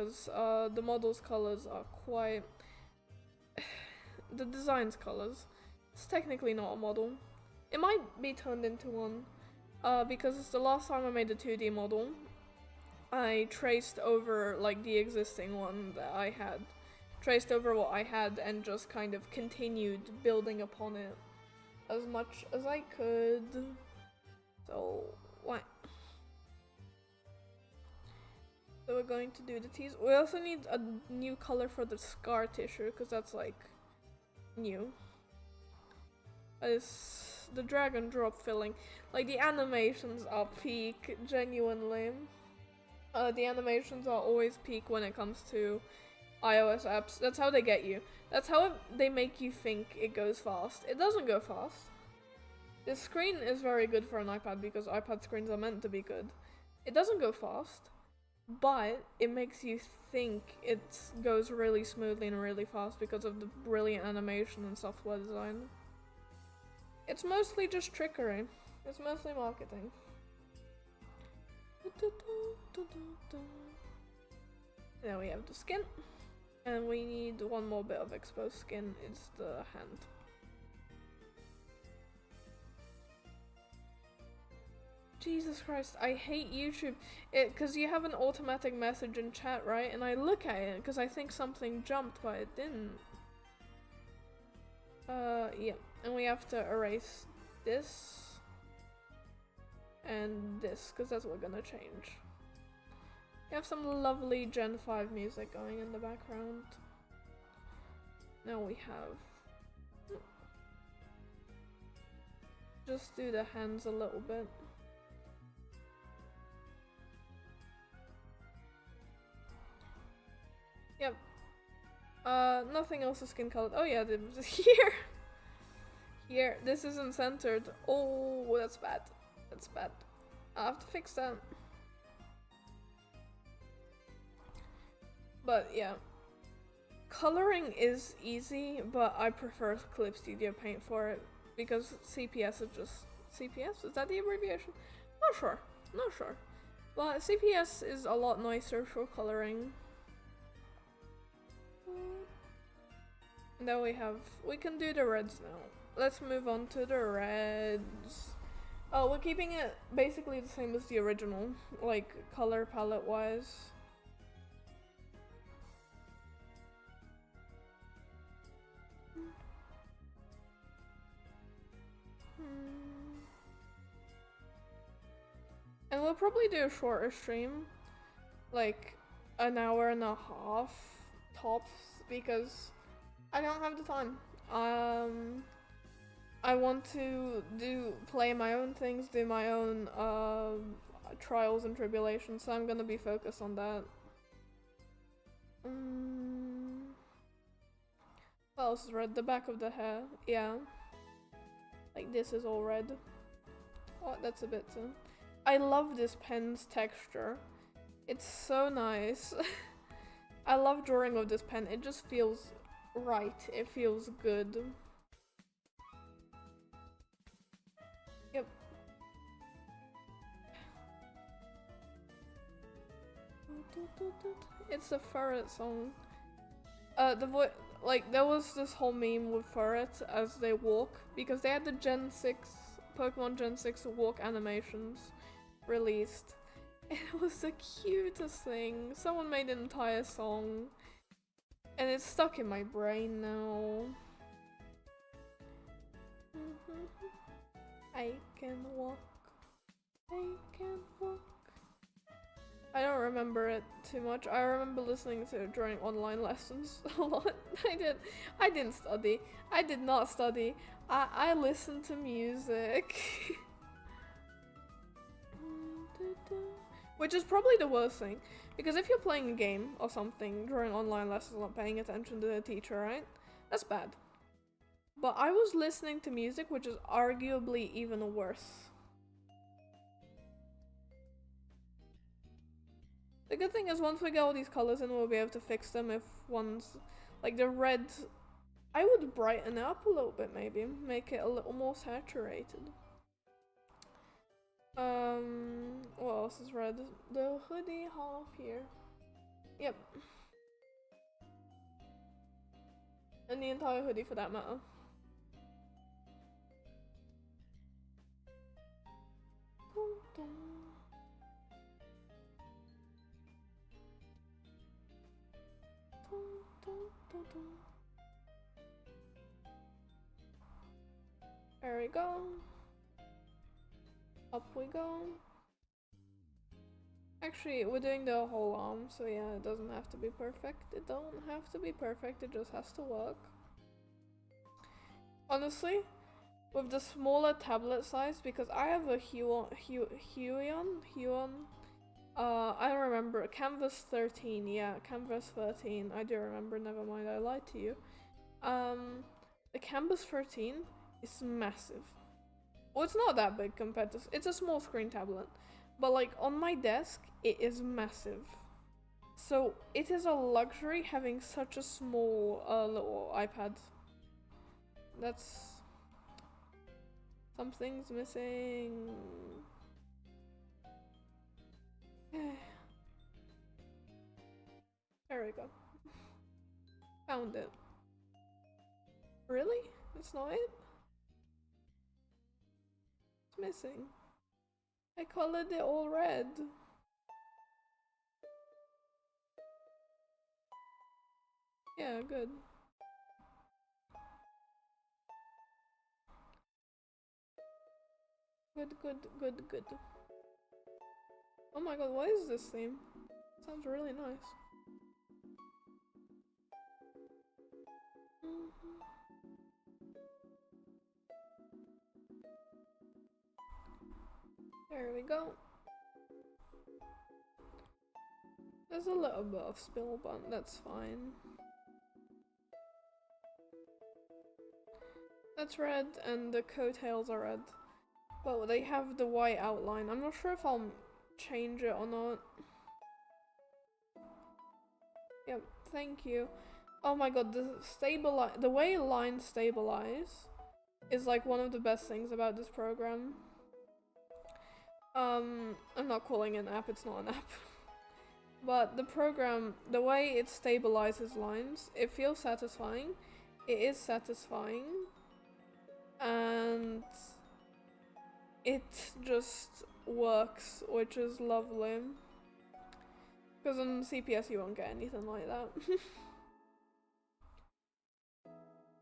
because the model's colors are quite... the design's colors. It's technically not a model. It might be turned into one, because it's the last time I made a 2D model. I traced over like the existing one that I had. Traced over what I had and just kind of continued building upon it as much as I could. So, what? So we're going to do the tease. We also need a new color for the scar tissue, because that's like new. It's the drag and drop filling. Like the animations are peak, genuinely. The animations are always peak when it comes to iOS apps. That's how they get you. That's how they make you think it goes fast. It doesn't go fast. This screen is very good for an iPad because iPad screens are meant to be good. It doesn't go fast, but it makes you think it goes really smoothly and really fast because of the brilliant animation and software design. It's mostly just trickery. It's mostly marketing. There we have the skin. And we need one more bit of exposed skin. It's the hand. Jesus Christ, I hate YouTube. Because you have an automatic message in chat, right? And I look at it because I think something jumped, but it didn't. Yeah. And we have to erase this. And this, because that's what we're gonna change. We have some lovely Gen 5 music going in the background. Now we have... just do the hands a little bit. Yep. Nothing else is skin colored. Oh yeah, here! Here, this isn't centered. Oh, that's bad. That's bad. I'll have to fix that. But yeah. Coloring is easy, but I prefer Clip Studio Paint for it. Because CPS is just... CPS? Is that the abbreviation? Not sure. Not sure. But CPS is a lot nicer for coloring. Now we can do the reds now. Let's move on to the reds. Oh, we're keeping it basically the same as the original, like color palette wise. And we'll probably do a shorter stream, like an hour and a half tops, because I don't have the time. I want to play my own things, do my own trials and tribulations, so I'm gonna be focused on that. What else is red? The back of the hair, yeah. Like this is all red. Oh, that's a bit too. I love this pen's texture. It's so nice. I love drawing with this pen. It just feels right. It feels good. Yep. It's a ferret song. Like there was this whole meme with ferrets as they walk because they had the Gen 6 Pokemon Gen 6 walk animations released. It was the cutest thing. Someone made an entire song and it's stuck in my brain now. I can walk. I can walk. I don't remember it too much. I remember listening to it during online lessons a lot. I didn't study. I did not study. I listened to music. Which is probably the worst thing. Because if you're playing a game or something during online lessons not paying attention to the teacher, right? That's bad. But I was listening to music, which is arguably even worse. The good thing is once we get all these colors in, we'll be able to fix them if one's... Like the red... I would brighten it up a little bit maybe. Make it a little more saturated. What else is red? The hoodie half here. Yep. And the entire hoodie for that matter. There we go. Up we go. Actually, we're doing the whole arm, so yeah, it doesn't have to be perfect. It don't have to be perfect, it just has to work. Honestly, with the smaller tablet size, because I have a Huion, I don't remember, Canvas 13, yeah, Canvas 13, I do remember, never mind, I lied to you. The Canvas 13 is massive. Well, it's not that big compared to, it's a small screen tablet, but like on my desk, it is massive. So it is a luxury having such a small little iPad. That's... something's missing. There we go. Found it. Really? That's not it? It's missing. I colored it all red. Yeah, good. Good. Oh my god, what is this theme? Sounds really nice. There we go. There's a little bit of spill, but that's fine. That's red, and the coattails are red. But they have the white outline. I'm not sure if I'll change it or not. Yep, thank you. Oh my god, the way lines stabilize is like one of the best things about this program. I'm not calling it an app, it's not an app. But the program, the way it stabilizes lines, it feels satisfying. It is satisfying. And it just works, which is lovely. Because on CPS you won't get anything like that.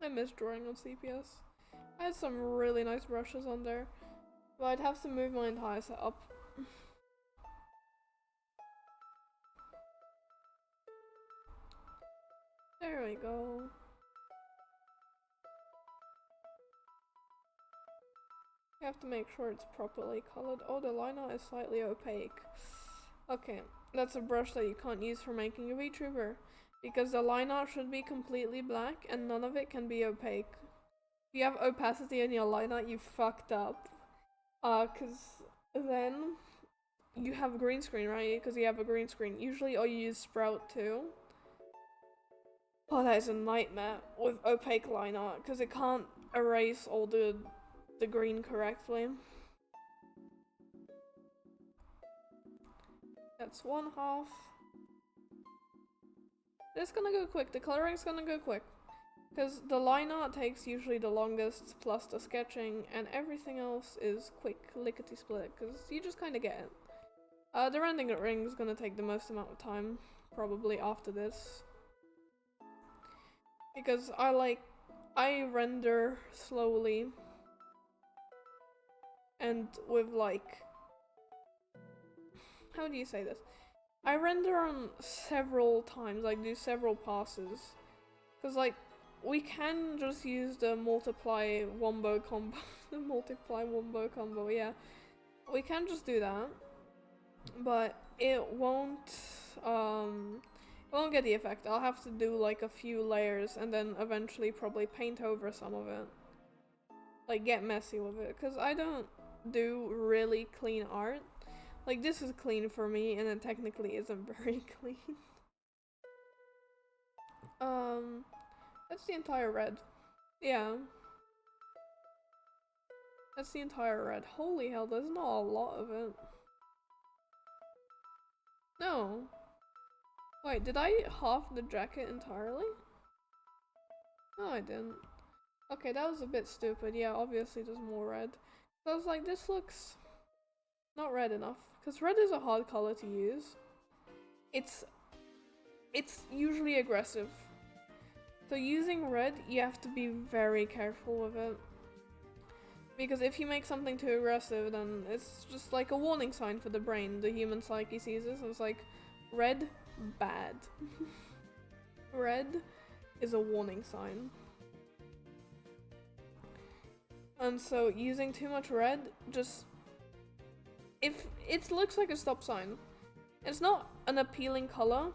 I miss drawing on CPS. I had some really nice brushes on there, but I'd have to move my entire setup. There we go. You have to make sure it's properly colored. Oh, the line art is slightly opaque. Okay, that's a brush that you can't use for making a VTuber, because the line art should be completely black and none of it can be opaque. If you have opacity in your line art, you fucked up. Cause then you have a green screen, right? Because you have a green screen. Usually, or you use Sprout too. Oh, that is a nightmare with opaque line art, because it can't erase all the green correctly. That's one half. It's gonna go quick. The coloring's gonna go quick. Because the line art takes usually the longest, plus the sketching, and everything else is quick, lickety-split, because you just kind of get it. The rendering is gonna take the most amount of time, probably after this. Because I render slowly, and with like, how do you say this? I render on several times, like do several passes. Because like, we can just use the multiply wombo combo. The multiply wombo combo, yeah. We can just do that. But it won't get the effect. I'll have to do like a few layers and then eventually probably paint over some of it. Like get messy with it. Because I don't do really clean art. Like this is clean for me and it technically isn't very clean. That's the entire red. Yeah. That's the entire red. Holy hell, there's not a lot of it. No. Wait, did I half the jacket entirely? No, I didn't. Okay, that was a bit stupid. Yeah, obviously there's more red. So I was like, this looks not red enough. Because red is a hard color to use. It's usually aggressive. So using red, you have to be very careful with it. Because if you make something too aggressive, then it's just like a warning sign for the brain. The human psyche sees this and it's like, red, bad. Red is a warning sign. And so using too much red, just... if it looks like a stop sign. It's not an appealing color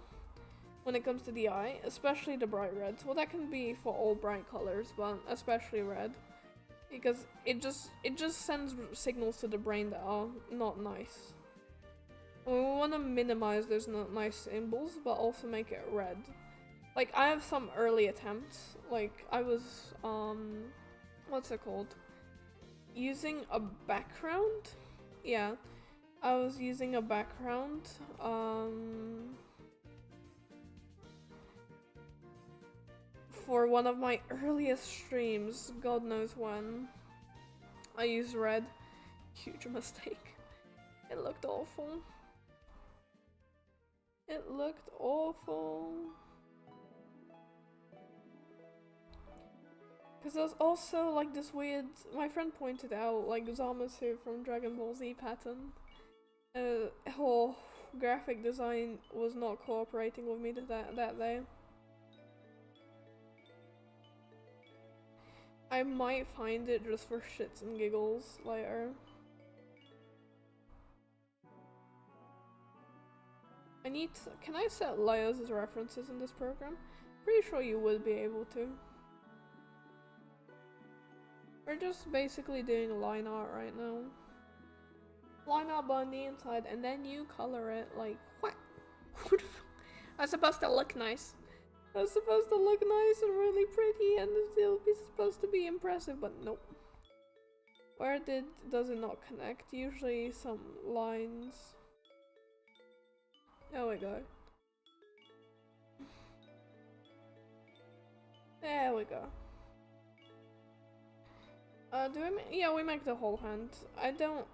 when it comes to the eye, especially the bright reds. Well, that can be for all bright colors, but especially red. Because it just sends signals to the brain that are not nice. And we want to minimize those not nice symbols, but also make it red. Like, I have some early attempts. Like, I was, what's it called? Using a background? Yeah. I was using a background, for one of my earliest streams, God knows when. I used red. Huge mistake. It looked awful. It looked awful. Because there's also like this weird, my friend pointed out, like Zamasu from Dragon Ball Z pattern. Whole graphic design was not cooperating with me that day. I might find it just for shits and giggles later. I need to, can I set layers as references in this program? Pretty sure you would be able to. We're just basically doing line art right now. Line art on the inside and then you color it like what? That's supposed to look nice. That's supposed to look nice and really pretty and it's still supposed to be impressive, but nope. Where does it not connect? Usually some lines. There we go. There we go. Yeah, we make the whole hand. I don't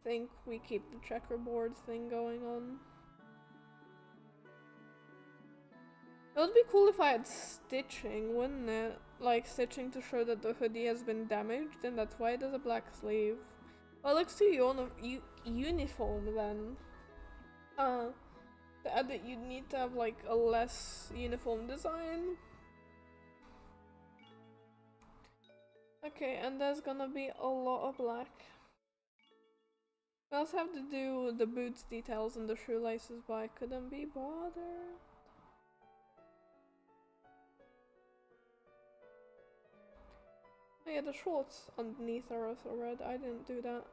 think we keep the checkerboard thing going on. It would be cool if I had stitching, wouldn't it? Like stitching to show that the hoodie has been damaged and that's why it has a black sleeve. Well, it looks too uniform then. To add that you'd need to have like a less uniform design. Okay, and there's gonna be a lot of black. We also have to do the boots details and the shoelaces, but I couldn't be bothered. Oh yeah, the shorts underneath are also red. I didn't do that.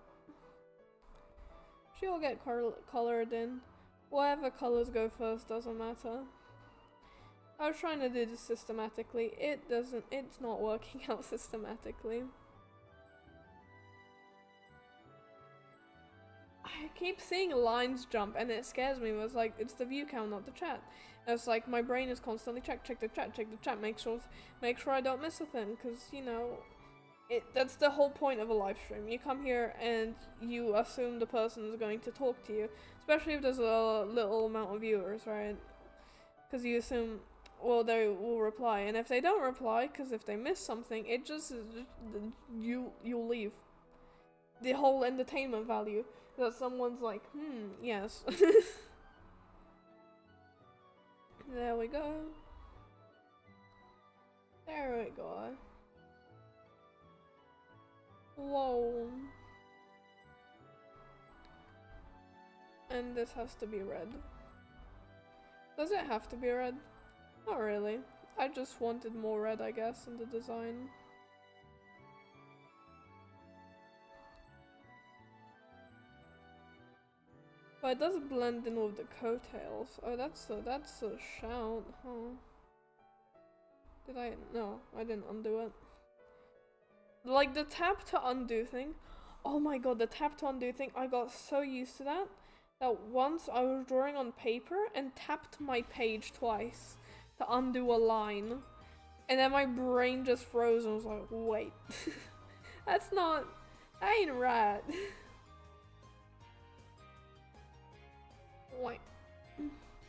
She'll get colored in. Whatever colors go first doesn't matter. I was trying to do this systematically. It's not working out systematically. I keep seeing lines jump and it scares me. It's like, it's the view count, not the chat. And it's like, my brain is constantly check the chat, make sure I don't miss a thing, because, you know, that's the whole point of a live stream. You come here and you assume the person is going to talk to you, especially if there's a little amount of viewers, right? Because you assume, well, they will reply, and if they don't reply, because if they miss something, it just you'll leave. The whole entertainment value that someone's like, yes. There we go. There we go. Whoa. And this has to be red. Does it have to be red? Not really. I just wanted more red, I guess, in the design. But it does blend in with the coattails. Oh, that's a shout, huh? Did I? No, I didn't undo it. Like the tap to undo thing. Oh my god, the tap to undo thing. I got so used to that that once I was drawing on paper and tapped my page twice to undo a line. And then my brain just froze and was like, wait. That ain't right. Wait.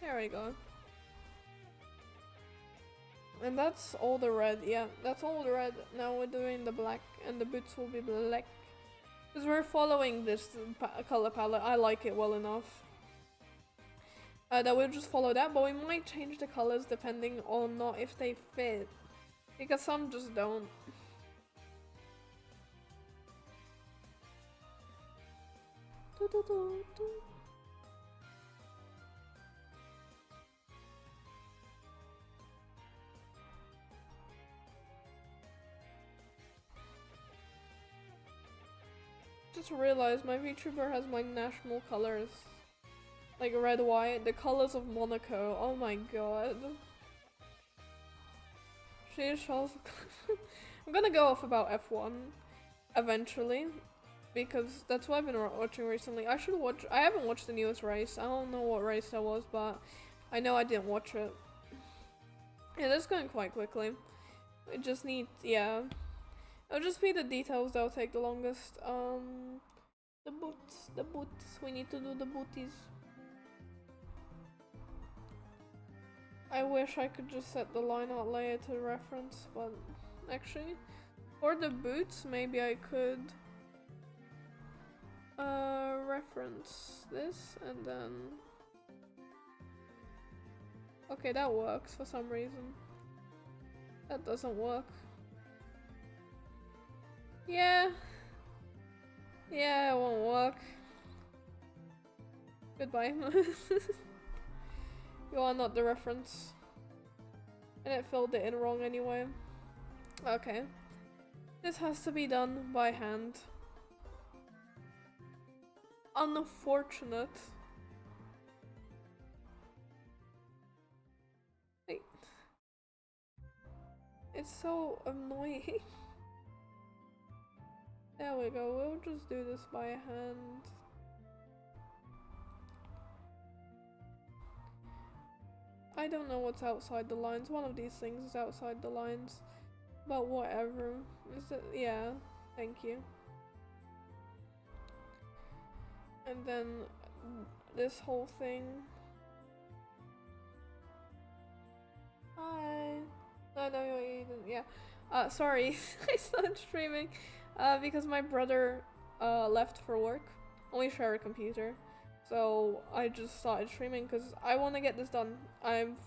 There we go. And that's all the red, yeah, that's all the red. Now we're doing the black, and the boots will be black. Because we're following this color palette, I like it well enough. That we'll just follow that, but we might change the colors depending on not if they fit. Because some just don't. Just realized my VTuber has my national colors. Like red, white, the colors of Monaco. Oh my god. She is also I'm gonna go off about F1 eventually. Because that's what I've been watching recently. I haven't watched the newest race. I don't know what race that was, but I know I didn't watch it. Yeah, that's going quite quickly. It just needs, yeah. It'll just be the details that'll take the longest. The boots. We need to do the booties. I wish I could just set the line out layer to reference, but actually, for the boots, maybe I could reference this and then. Okay, that works for some reason. That doesn't work. Yeah, it won't work. Goodbye. You are not the reference. And it filled it in wrong anyway. Okay. This has to be done by hand. Unfortunate. Wait. It's so annoying. There we go, we'll just do this by hand. I don't know what's outside the lines. One of these things is outside the lines. But whatever. Is it? Yeah, thank you. And then this whole thing. Hi. No, you didn't. Yeah. Sorry. I started streaming. Because my brother left for work. We share a computer. So I just started streaming because I want to get this done. I've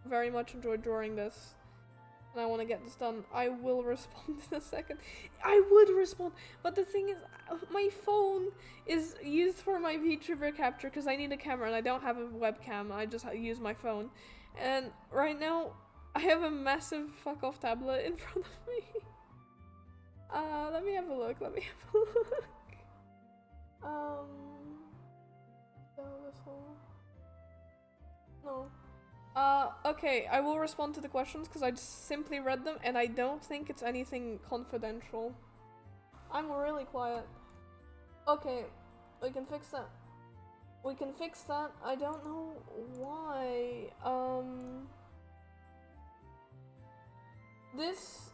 very much enjoyed drawing this. And I want to get this done. I will respond in a second. I would respond. But the thing is, my phone is used for my VTuber capture because I need a camera and I don't have a webcam. I just use my phone. And right now, I have a massive fuck off tablet in front of me. Let me have a look. So this whole... No. Okay, I will respond to the questions because I just simply read them and I don't think it's anything confidential. I'm really quiet. Okay, we can fix that. I don't know why. This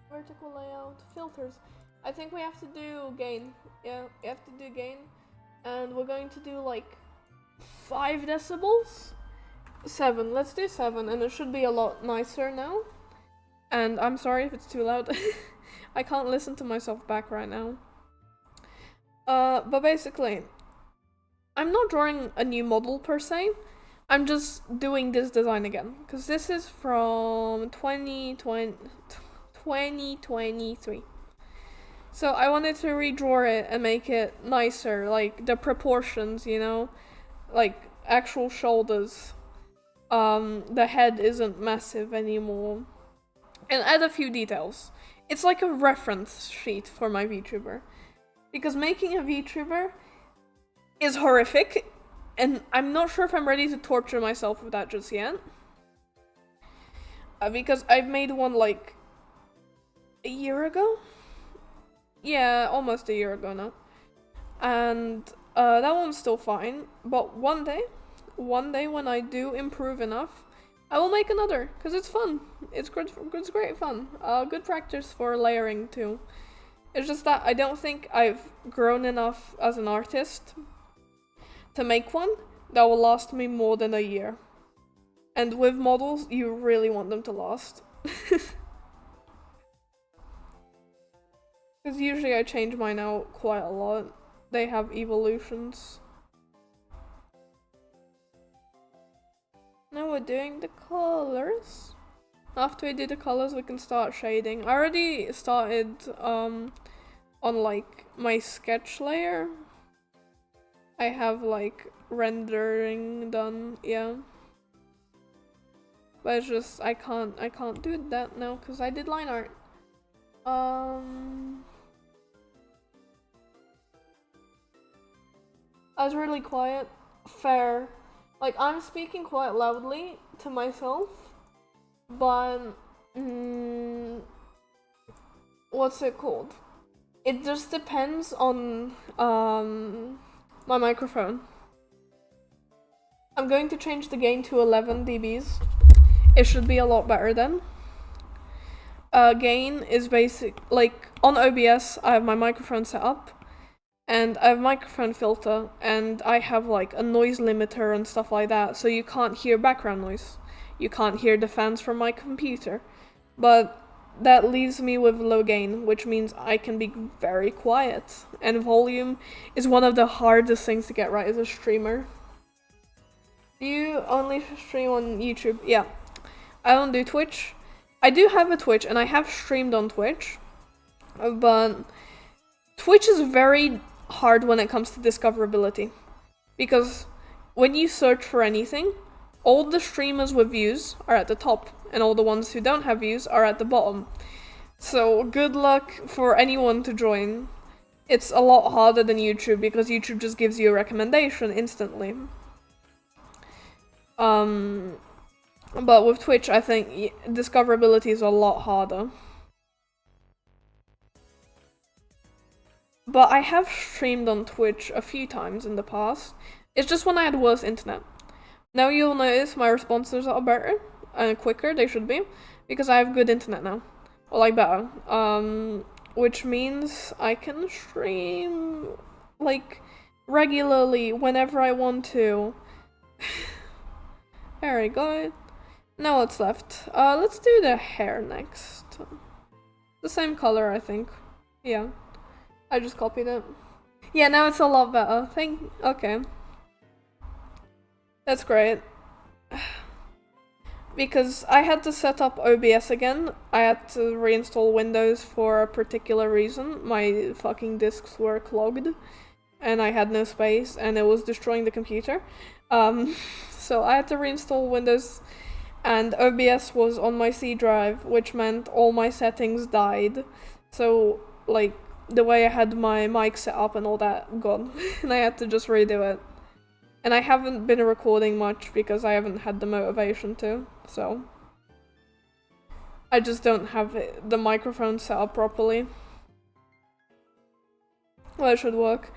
vertical layout, filters. I think we have to do gain. Yeah, we have to do gain. And we're going to do like 5 decibels? 7. Let's do 7 and it should be a lot nicer now. And I'm sorry if it's too loud. I can't listen to myself back right now. But basically, I'm not drawing a new model per se. I'm just doing this design again. Because this is from 2023. So I wanted to redraw it and make it nicer, like the proportions, you know, like actual shoulders. The head isn't massive anymore. And add a few details. It's like a reference sheet for my VTuber. Because making a VTuber is horrific, and I'm not sure if I'm ready to torture myself with that just yet. Because I've made one like a year ago. Yeah, almost a year ago now. And that one's still fine. But one day when I do improve enough, I will make another, because it's fun. It's great fun. Good practice for layering too. It's just that I don't think I've grown enough as an artist to make one that will last me more than a year. And with models, you really want them to last. Because usually I change mine out quite a lot. They have evolutions. Now we're doing the colors. After we do the colors, we can start shading. I already started on like my sketch layer. I have like rendering done, yeah. But it's just I can't do that now because I did line art. I was really quiet. Fair. Like, I'm speaking quite loudly to myself, but what's it called? It just depends on my microphone. I'm going to change the gain to 11 dBs. It should be a lot better then. Gain is basic, like on OBS I have my microphone set up, and I have a microphone filter, and I have like a noise limiter and stuff like that, so you can't hear background noise. You can't hear the fans from my computer. But that leaves me with low gain, which means I can be very quiet. And volume is one of the hardest things to get right as a streamer. Do you only stream on YouTube? Yeah. I don't do Twitch. I do have a Twitch, and I have streamed on Twitch. But Twitch is very hard when it comes to discoverability. Because when you search for anything, all the streamers with views are at the top, and all the ones who don't have views are at the bottom. So good luck for anyone to join. It's a lot harder than YouTube, because YouTube just gives you a recommendation instantly. But with Twitch, I think discoverability is a lot harder. But I have streamed on Twitch a few times in the past. It's just when I had worse internet. Now you'll notice my responses are better and quicker, they should be, because I have good internet now. Or like better. Which means I can stream like regularly whenever I want to. Very good. Now what's left? Let's do the hair next. The same color, I think. Yeah. I just copied it. Yeah, now it's a lot better. Okay. That's great. Because I had to set up OBS again. I had to reinstall Windows for a particular reason. My fucking disks were clogged, and I had no space, and it was destroying the computer. So I had to reinstall Windows, and OBS was on my C drive, which meant all my settings died. So, like, the way I had my mic set up and all that gone, and I had to just redo it. And I haven't been recording much because I haven't had the motivation to, so I just don't have the microphone set up properly. Well, it should work.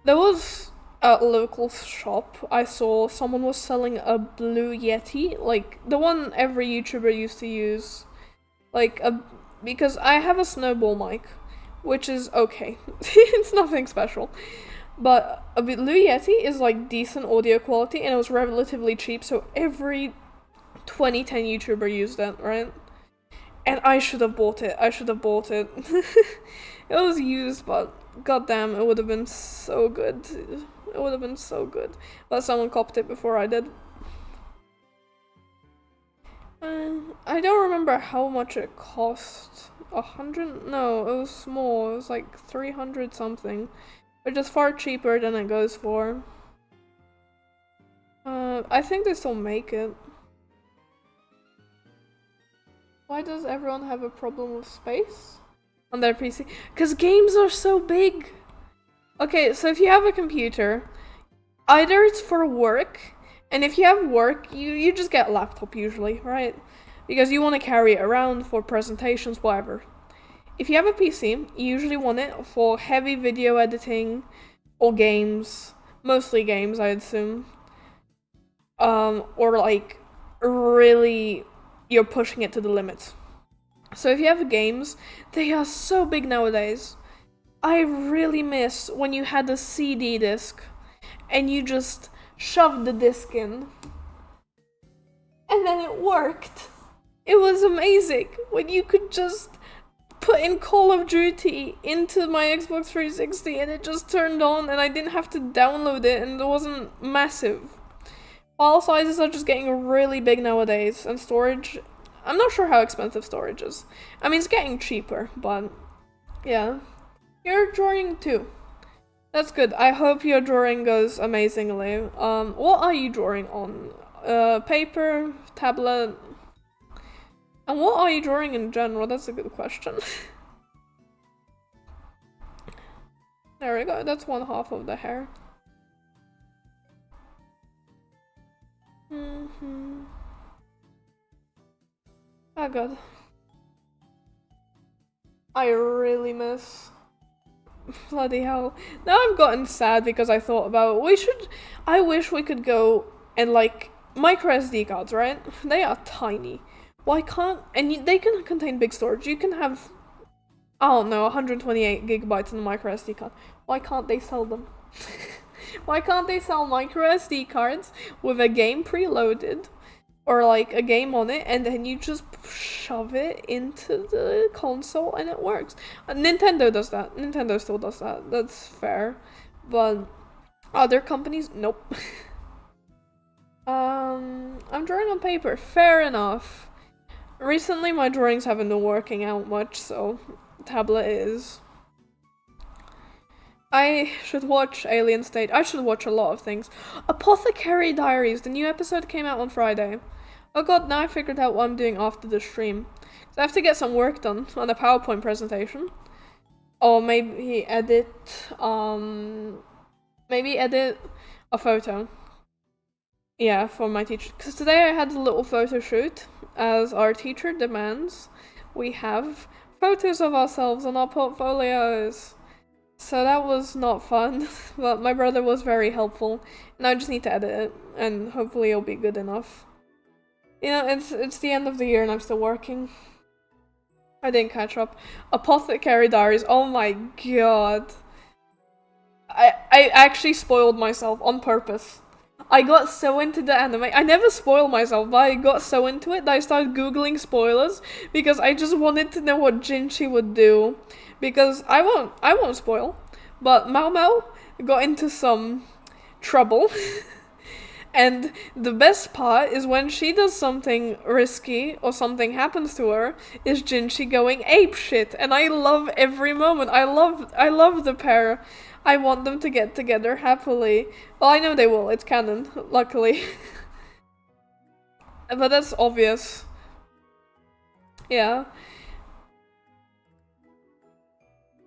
There was a local shop, I saw someone was selling a Blue Yeti, like the one every YouTuber used to use, because I have a snowball mic, which is okay. It's nothing special. But a Blue Yeti is like decent audio quality, and it was relatively cheap, so every 2010 YouTuber used it, right? And I should have bought it. It was used, but goddamn, it would have been so good. But someone copped it before I did. I don't remember how much it cost. 100? No, it was more. It was like 300 something. Which is far cheaper than it goes for. I think they still make it. Why does everyone have a problem with space on their PC? Because games are so big! Okay, so if you have a computer, either it's for work, and if you have work, you just get a laptop usually, right? Because you want to carry it around for presentations, whatever. if you have a PC, you usually want it for heavy video editing or games, mostly games, I'd assume. Or like really you're pushing it to the limit. So if you have games, they are so big nowadays. I really miss when you had a CD disc and you just shoved the disc in and then it worked. It was amazing when you could just put in Call of Duty into my Xbox 360 and it just turned on and I didn't have to download it and it wasn't massive. File sizes are just getting really big nowadays, and storage, I'm not sure how expensive storage is. I mean, it's getting cheaper, but yeah. You're drawing too. That's good. I hope your drawing goes amazingly. What are you drawing on? Paper, tablet? And what are you drawing in general? That's a good question. There we go, that's one half of the hair. Oh god. I really miss. Bloody hell. Now I've gotten sad because I thought about I wish we could go and like micro SD cards, right? They are tiny. Why can't they can contain big storage. You can have I don't know 128 gigabytes in a micro SD card. Why can't they sell them? Why can't they sell micro SD cards with a game preloaded or like a game on it and then you just shove it into the console and it works? Nintendo does that. Nintendo still does that. That's fair. But other companies, nope. I'm drawing on paper. Fair enough. Recently my drawings haven't been working out much, so tablet is. I should watch Alien State. I should watch a lot of things. Apothecary Diaries. The new episode came out on Friday. Oh god, now I figured out what I'm doing after the stream. So I have to get some work done on a PowerPoint presentation. Or maybe edit a photo. Yeah, for my teacher. Because today I had a little photo shoot. As our teacher demands, we have photos of ourselves on our portfolios. So that was not fun, but my brother was very helpful, and I just need to edit it, and hopefully it'll be good enough. You know, it's the end of the year and I'm still working. I didn't catch up. Apothecary Diaries, oh my god. I actually spoiled myself on purpose. I got so into the anime. I never spoil myself, but I got so into it that I started googling spoilers because I just wanted to know what Jinchi would do. Because I won't spoil, but Mao Mao got into some trouble. And the best part is when she does something risky or something happens to her, is Jinchi going apeshit, and I love every moment. I love the pair. I want them to get together happily. Well, I know they will. It's canon, luckily. But that's obvious. Yeah.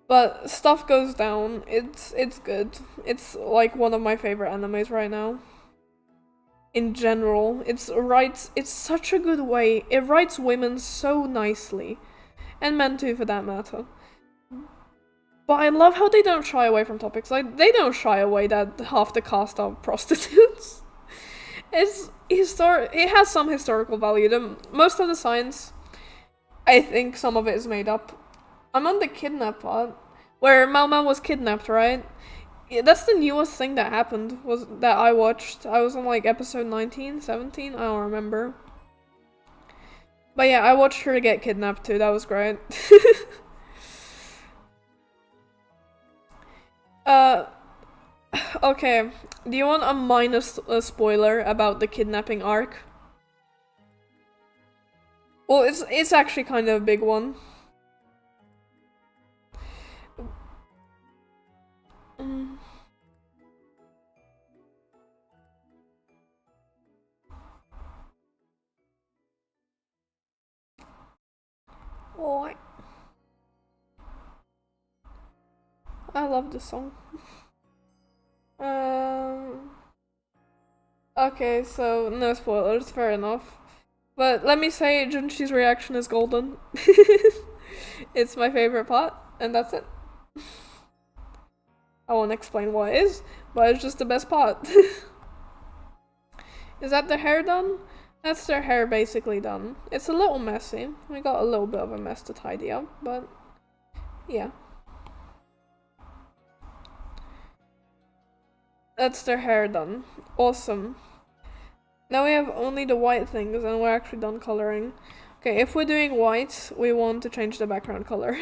But stuff goes down. It's good. It's like one of my favorite animes right now. In general, it's such a good way. It writes women so nicely. And men too, for that matter. But I love how they don't shy away from topics. Like, they don't shy away that half the cast are prostitutes. It has some historical value. Most of the science, I think some of it is made up. I'm on the kidnap part, where Mao Mao was kidnapped, right? Yeah, that's the newest thing that happened, was that I watched. I was on like episode 19, 17, I don't remember. But yeah, I watched her get kidnapped too, that was great. Okay, do you want a minor spoiler about the kidnapping arc? Well, it's actually kind of a big one. Oh, I love this song. Okay, so no spoilers, fair enough. But let me say, Junchi's reaction is golden. It's my favorite part, and that's it. I won't explain what it is, but it's just the best part. Is that their hair done? That's their hair basically done. It's a little messy. We got a little bit of a mess to tidy up, but yeah. That's their hair done. Awesome. Now we have only the white things and we're actually done coloring. Okay, if we're doing white, we want to change the background color.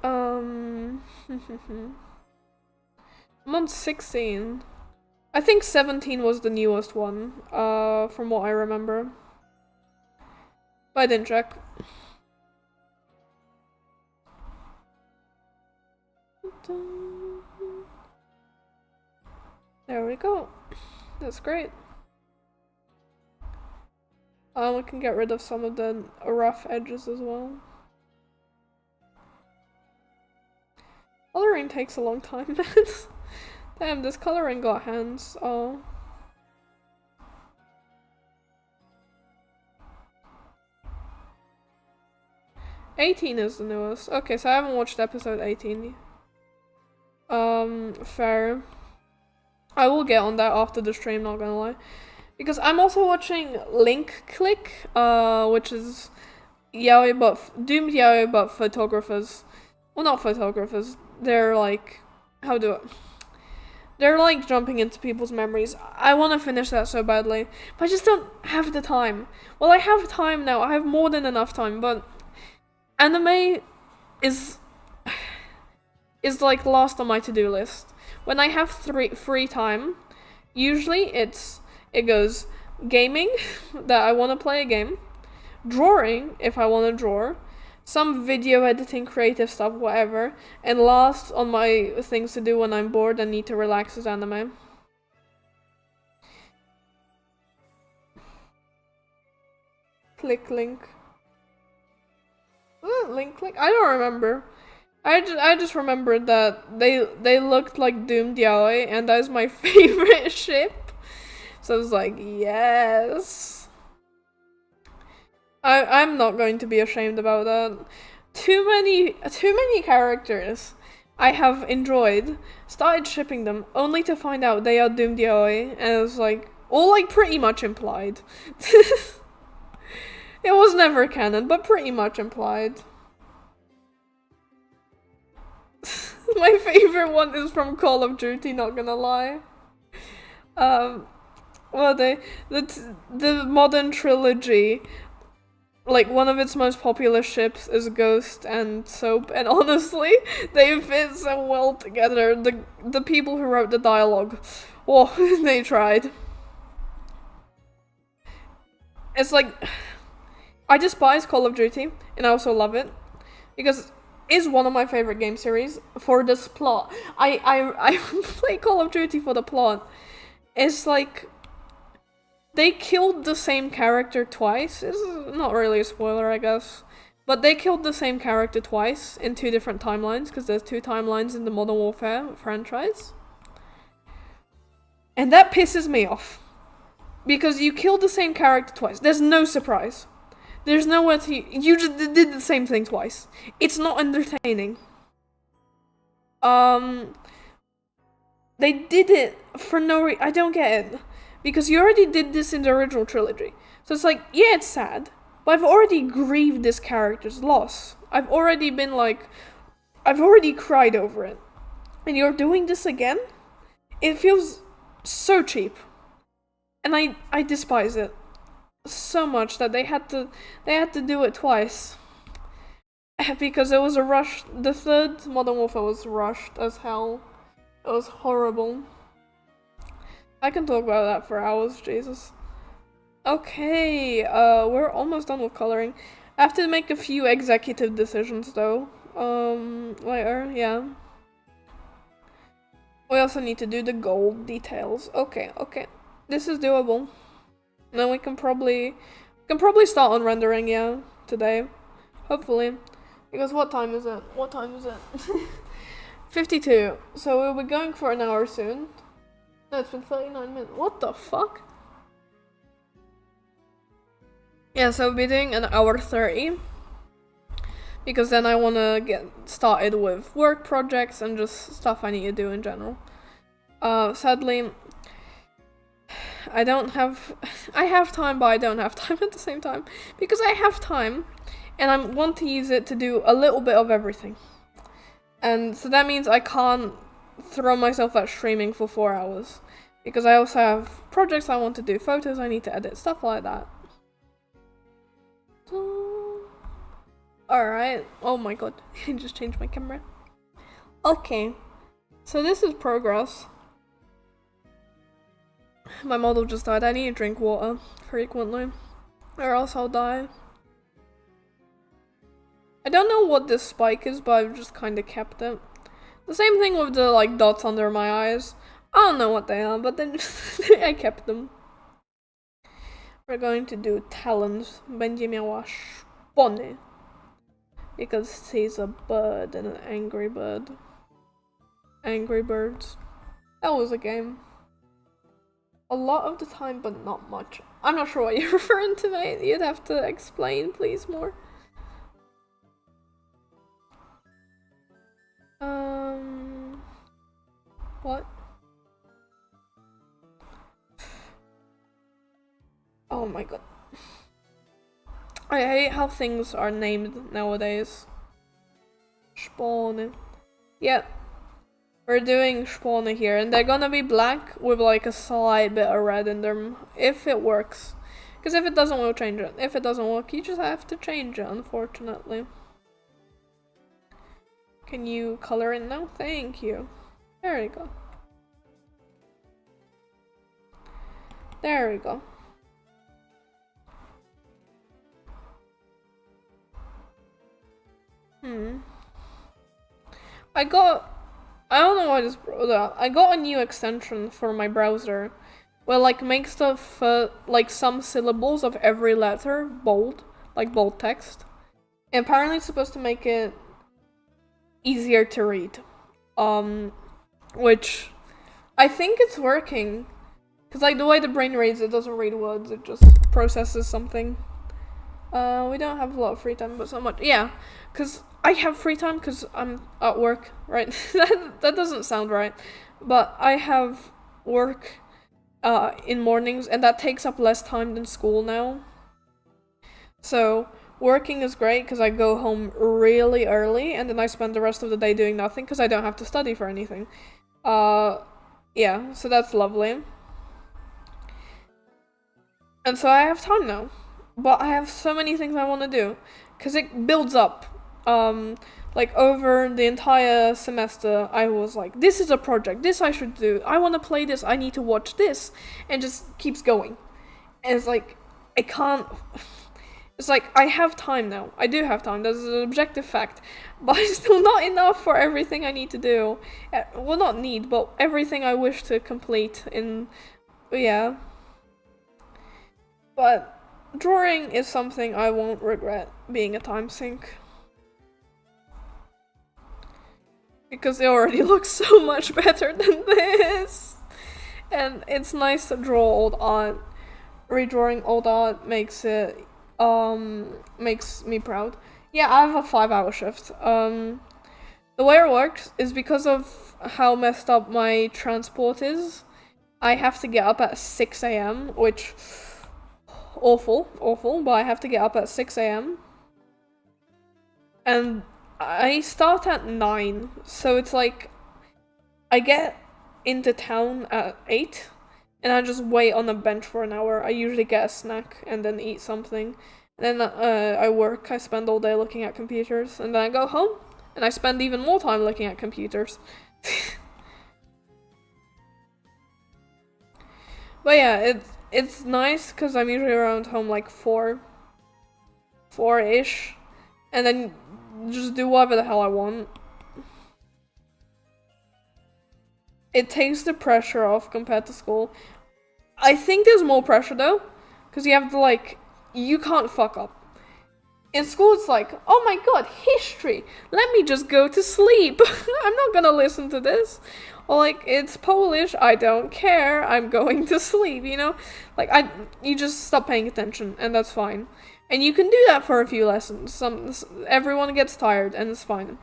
I'm on 16. I think 17 was the newest one, from what I remember. But I didn't check. There we go. That's great. We can get rid of some of the rough edges as well. Coloring takes a long time, man. Damn, this coloring got hands. Oh. '18 is the newest. Okay, so I haven't watched episode 18. Fair. I will get on that after the stream, not gonna lie. Because I'm also watching Link Click, which is doomed yaoi but photographers. Well, not photographers. They're like, they're like jumping into people's memories. I want to finish that so badly, but I just don't have the time. Well, I have time now. I have more than enough time, but anime is like last on my to-do list. When I have free time, usually it goes gaming, that I want to play a game, drawing if I want to draw, some video editing, creative stuff, whatever, and last on my things to do when I'm bored and need to relax is anime. Link. Link Click? I don't remember. I just remembered that they looked like doomed yaoi, and that's my favorite ship. So I was like, yes. I'm not going to be ashamed about that. Too many characters I have enjoyed, started shipping them, only to find out they are doomed yaoi, and it was like, all like pretty much implied. It was never canon, but pretty much implied. My favorite one is from Call of Duty, not gonna lie. Well, the modern trilogy, like, one of its most popular ships is Ghost and Soap, and honestly, they fit so well together. The people who wrote the dialogue, oh, they tried. It's like, I despise Call of Duty, and I also love it, because it's one of my favorite game series for this plot. I play Call of Duty for the plot. It's like, they killed the same character twice. This is not really a spoiler, I guess. But they killed the same character twice in 2 different timelines, because there's 2 timelines in the Modern Warfare franchise. And that pisses me off. Because you killed the same character twice. There's no surprise. There's nowhere to... You just did the same thing twice. It's not entertaining. They did it for no reason. I don't get it. Because you already did this in the original trilogy. So it's like, yeah, it's sad, but I've already grieved this character's loss. I've already been like, I've already cried over it. And you're doing this again? It feels so cheap. And I despise it so much that they had to do it twice. Because it was a rush. The 3rd Modern Warfare was rushed as hell. It was horrible. I can talk about that for hours, Jesus. Okay, we're almost done with coloring. I have to make a few executive decisions though. Later, yeah. We also need to do the gold details. Okay. This is doable. Then we can probably start on rendering, yeah, today. Hopefully. Because what time is it? 52. So we'll be going for an hour soon. No, it's been 39 minutes. What the fuck? Yeah, so we'll be doing an hour 30. Because then I want to get started with work projects and just stuff I need to do in general. Sadly, I have time, but I don't have time at the same time. Because I have time, and I want to use it to do a little bit of everything. And so that means I can't throw myself at streaming for 4 hours. Because I also have projects I want to do, photos I need to edit, stuff like that. Alright, oh my god, I just changed my camera. Okay, so this is progress. My model just died. I need to drink water frequently, or else I'll die. I don't know what this spike is, but I've just kind of kept it. The same thing with the like dots under my eyes. I don't know what they are, but then I kept them. We're going to do talons. Będzie miała szpony. Because he's a bird and an angry bird. Angry Birds. That was a game. A lot of the time, but not much. I'm not sure what you're referring to, mate. You'd have to explain, please, more. What? Oh my god. I hate how things are named nowadays. Spawn. Yeah. We're doing spawn here, and they're gonna be black with like a slight bit of red in them, if it works. Because if it doesn't, we'll change it. If it doesn't work, you just have to change it, unfortunately. Can you color it now? Thank you. There we go. There we go. I don't know why this brought up. I got a new extension for my browser where like makes stuff like some syllables of every letter bold, like bold text. And apparently it's supposed to make it easier to read. Which I think it's working. Cause like the way the brain reads, it doesn't read words, it just processes something. We don't have a lot of free time, but so much. Yeah, cause I have free time because I'm at work, right? that doesn't sound right, but I have work in mornings, and that takes up less time than school now. So working is great because I go home really early, and then I spend the rest of the day doing nothing because I don't have to study for anything. Yeah, so that's lovely. And so I have time now, but I have so many things I want to do because it builds up. Like over the entire semester, I was like, this is a project, this I should do, I want to play this, I need to watch this, and just keeps going. And it's like, I can't, it's like, I have time now, I do have time, that's an objective fact, but it's still not enough for everything I need to do. Well, not need, but everything I wish to complete in, yeah. But drawing is something I won't regret being a time sink. Because it already looks so much better than this. And it's nice to draw old art. Redrawing old art makes it, makes me proud. Yeah, I have a 5-hour shift. The way it works is because of how messed up my transport is, I have to get up at 6 a.m, which, awful, but I have to get up at 6 a.m. And I start at 9, so it's like, I get into town at 8, and I just wait on a bench for an hour. I usually get a snack and then eat something. And then I work, I spend all day looking at computers, and then I go home, and I spend even more time looking at computers. But yeah, it's nice, because I'm usually around home like 4-ish, and then just do whatever the hell I want. It takes the pressure off compared to school. I think there's more pressure though, because you have to like, you can't fuck up. In school it's like, oh my god, history, let me just go to sleep. I'm not gonna listen to this. Or like, it's Polish, I don't care, I'm going to sleep, you know? Like, you just stop paying attention, and that's fine. And you can do that for a few lessons. Everyone gets tired, and it's fine.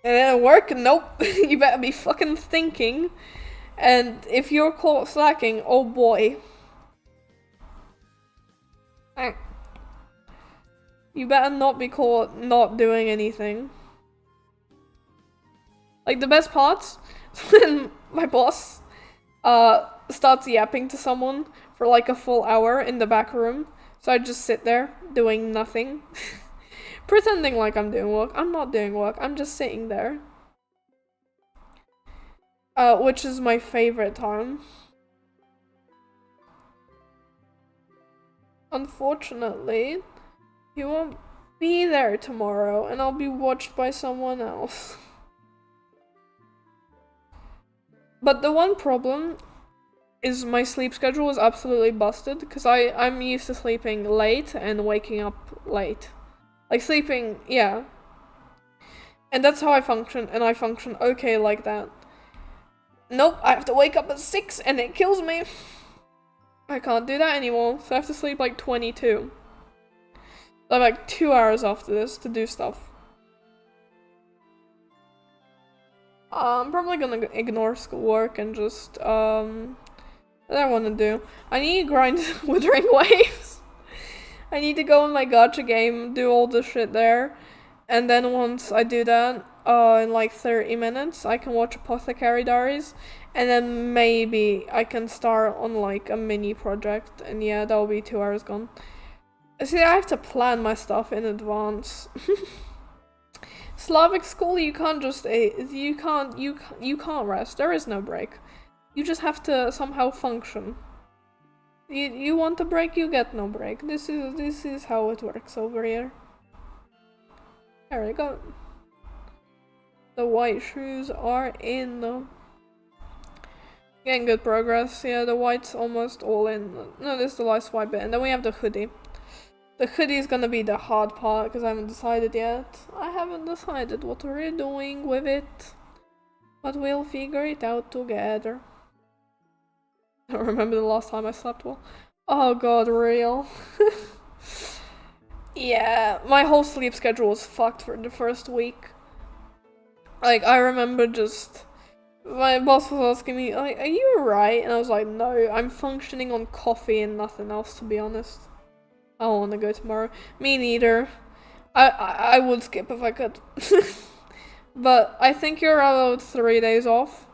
And then at work, nope. You better be fucking thinking. And if you're caught slacking, oh boy. You better not be caught not doing anything. Like, the best parts is when my boss starts yapping to someone for like a full hour in the back room. So I just sit there doing nothing. Pretending like I'm doing work. I'm not doing work, I'm just sitting there. Which is my favorite time. Unfortunately, he won't be there tomorrow and I'll be watched by someone else. But the one problem is my sleep schedule is absolutely busted because I'm used to sleeping late and waking up late. Like sleeping, yeah. And that's how I function, and I function okay like that. Nope, I have to wake up at 6 and it kills me. I can't do that anymore, so I have to sleep like 22. I have like 2 hours after this to do stuff. I'm probably gonna ignore schoolwork and just, what do I want to do? I need to grind Withering Waves. I need to go in my gacha game, do all the shit there. And then once I do that, in like 30 minutes, I can watch Apothecary Diaries. And then maybe I can start on like a mini project. And yeah, that'll be 2 hours gone. See, I have to plan my stuff in advance. Slavic school, you can't just, you can't rest. There is no break. You just have to somehow function. You want a break, you get no break. This is how it works over here. There we go. The white shoes are in. Getting good progress. Yeah, the white's almost all in. No, this is the last white bit. And then we have the hoodie. The hoodie is gonna be the hard part because I haven't decided yet. I haven't decided what we're doing with it. But we'll figure it out together. I don't remember the last time I slept well. Oh god, real. Yeah, my whole sleep schedule was fucked for the first week. Like, I remember just... my boss was asking me, like, are you alright? And I was like, no, I'm functioning on coffee and nothing else, to be honest. I don't want to go tomorrow. Me neither. I would skip if I could. But I think you're allowed 3 days off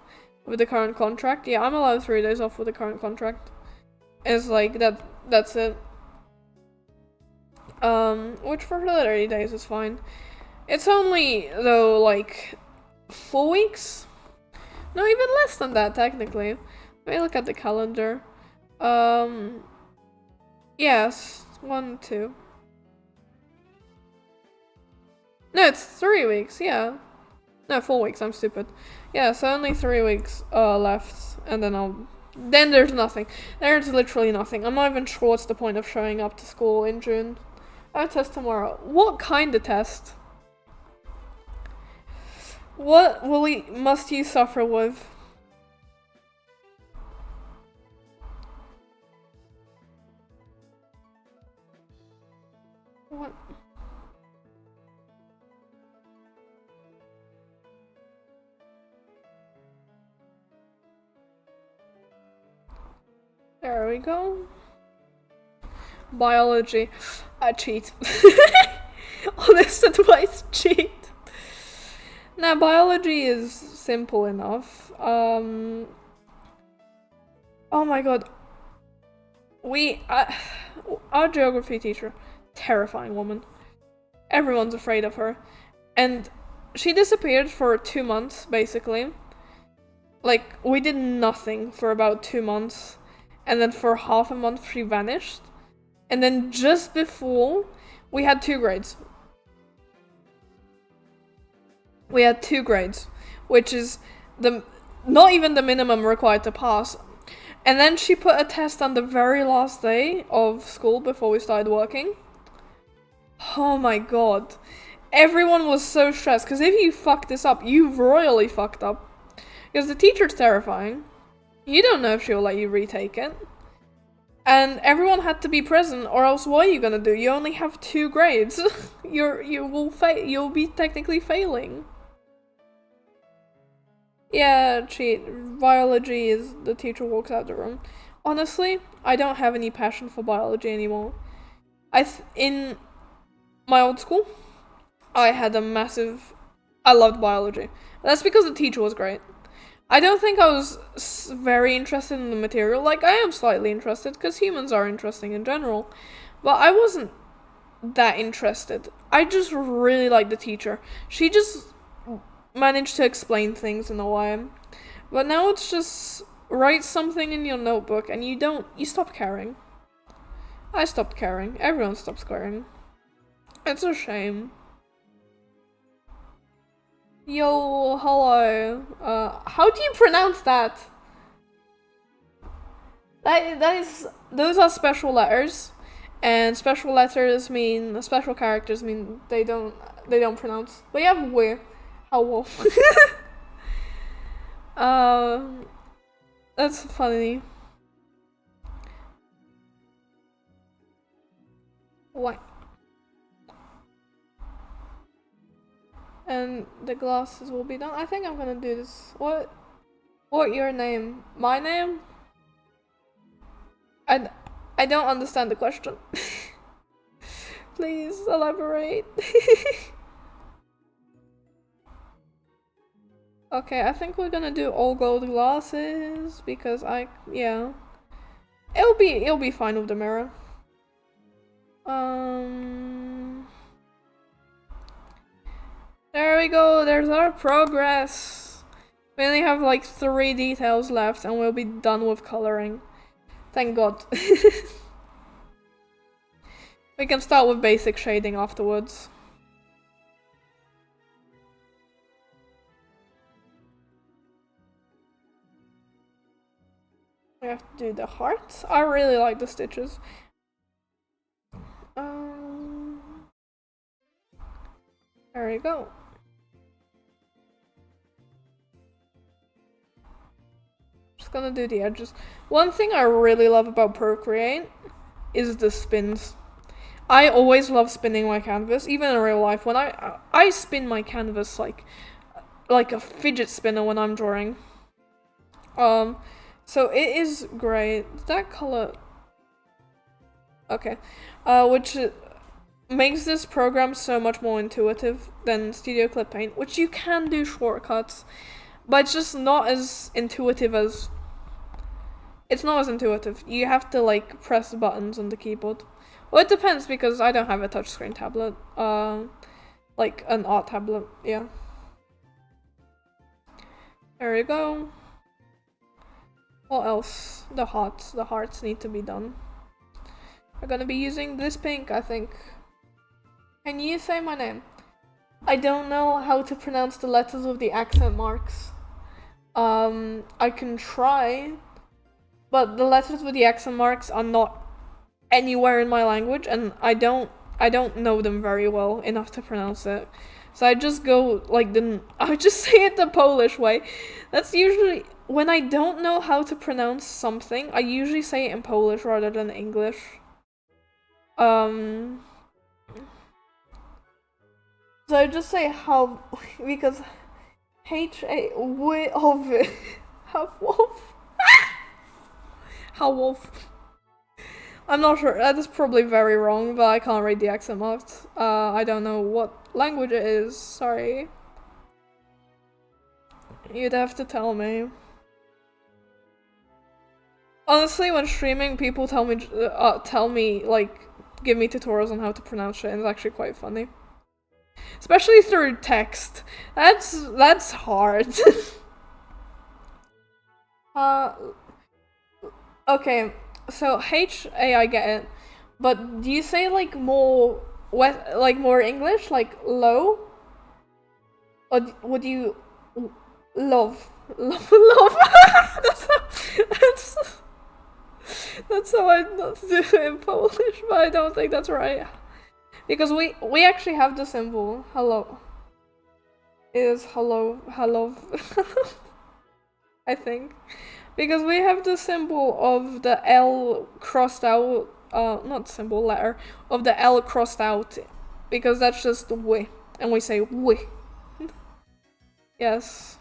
with the current contract. Yeah, I'm allowed 3 days off with the current contract. It's like, that's it. Which for 30 days is fine. It's only, though, like, 4 weeks? No, even less than that, technically. Let me look at the calendar. Yes, 1, 2. No, it's 3 weeks, yeah. No, 4 weeks, I'm stupid. Yeah, so only 3 weeks left, and then there's nothing. There's literally nothing. I'm not even sure what's the point of showing up to school in June. I have a test tomorrow. What kind of test? What must you suffer with? What? There we go. Biology. I cheat. Honest advice, cheat. Now, biology is simple enough. Oh my god. Our geography teacher, terrifying woman. Everyone's afraid of her. And she disappeared for 2 months, basically. Like, we did nothing for about 2 months. And then for half a month she vanished. And then just before, we had 2 grades. We had 2 grades, which is not even the minimum required to pass. And then she put a test on the very last day of school before we started working. Oh my god. Everyone was so stressed, because if you fuck this up, you've royally fucked up. Because the teacher's terrifying. You don't know if she'll let you retake it. And everyone had to be present, or else what are you gonna do? You only have 2 grades. You'll be technically failing. Yeah, cheat. Biology is the teacher walks out the room. Honestly, I don't have any passion for biology anymore. In my old school, I loved biology. That's because the teacher was great. I don't think I was very interested in the material. Like, I am slightly interested, because humans are interesting in general. But I wasn't that interested. I just really liked the teacher. She just managed to explain things in a way. But now it's just write something in your notebook and you stop caring. I stopped caring. Everyone stops caring. It's a shame. Yo, hello. How do you pronounce that? Those are special letters, and special letters mean, special characters mean they don't pronounce. But you have we. How wolf. That's funny. What? And the glasses will be done. I think I'm gonna do this. What your name? My name? I don't understand the question. Please elaborate. Okay, I think we're gonna do all gold glasses because yeah. It'll be fine with the mirror. There we go, there's our progress. We only have like 3 details left and we'll be done with coloring. Thank God. We can start with basic shading afterwards. We have to do the hearts. I really like the stitches. There we go. Just gonna do the edges. One thing I really love about Procreate is the spins. I always love spinning my canvas, even in real life. When I spin my canvas like a fidget spinner when I'm drawing. So it is great. That color, okay, which makes this program so much more intuitive than Studio Clip Paint, which you can do shortcuts, but it's just not as intuitive as. It's not as intuitive. You have to like press buttons on the keyboard. Well, it depends because I don't have a touchscreen tablet. Like an art tablet, yeah. There you go. What else? The hearts need to be done. We're gonna be using this pink, I think. Can you say my name? I don't know how to pronounce the letters with the accent marks. I can try, but the letters with the accent marks are not anywhere in my language, and I don't know them very well enough to pronounce it. So I just go like I just say it the Polish way. That's usually when I don't know how to pronounce something, I usually say it in Polish rather than English. So I just say how, because H-A-W-O-V, half wolf. How wolf. I'm not sure, that is probably very wrong, but I can't read the accent marks. I don't know what language it is, sorry. You'd have to tell me. Honestly, when streaming, people tell me, like, give me tutorials on how to pronounce it, and it's actually quite funny. Especially through text. That's hard. Okay, so H-A, I get it. But do you say, like, more English? Like, low? Or would you... Love. That's how I not do it in Polish, but I don't think that's right. Because we actually have the symbol. Hello. It is hello. I think. Because we have the symbol of the L crossed out, not symbol, letter, of the L crossed out. Because that's just we. And we say we. Yes.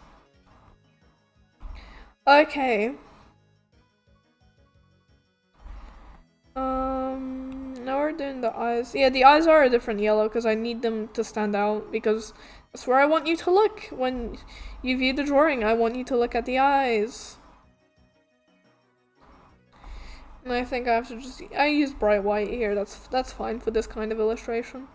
Okay. Now we're doing the eyes. Yeah, the eyes are a different yellow because I need them to stand out because that's where I want you to look when you view the drawing. I want you to look at the eyes. And I think I have to I use bright white here. That's fine for this kind of illustration.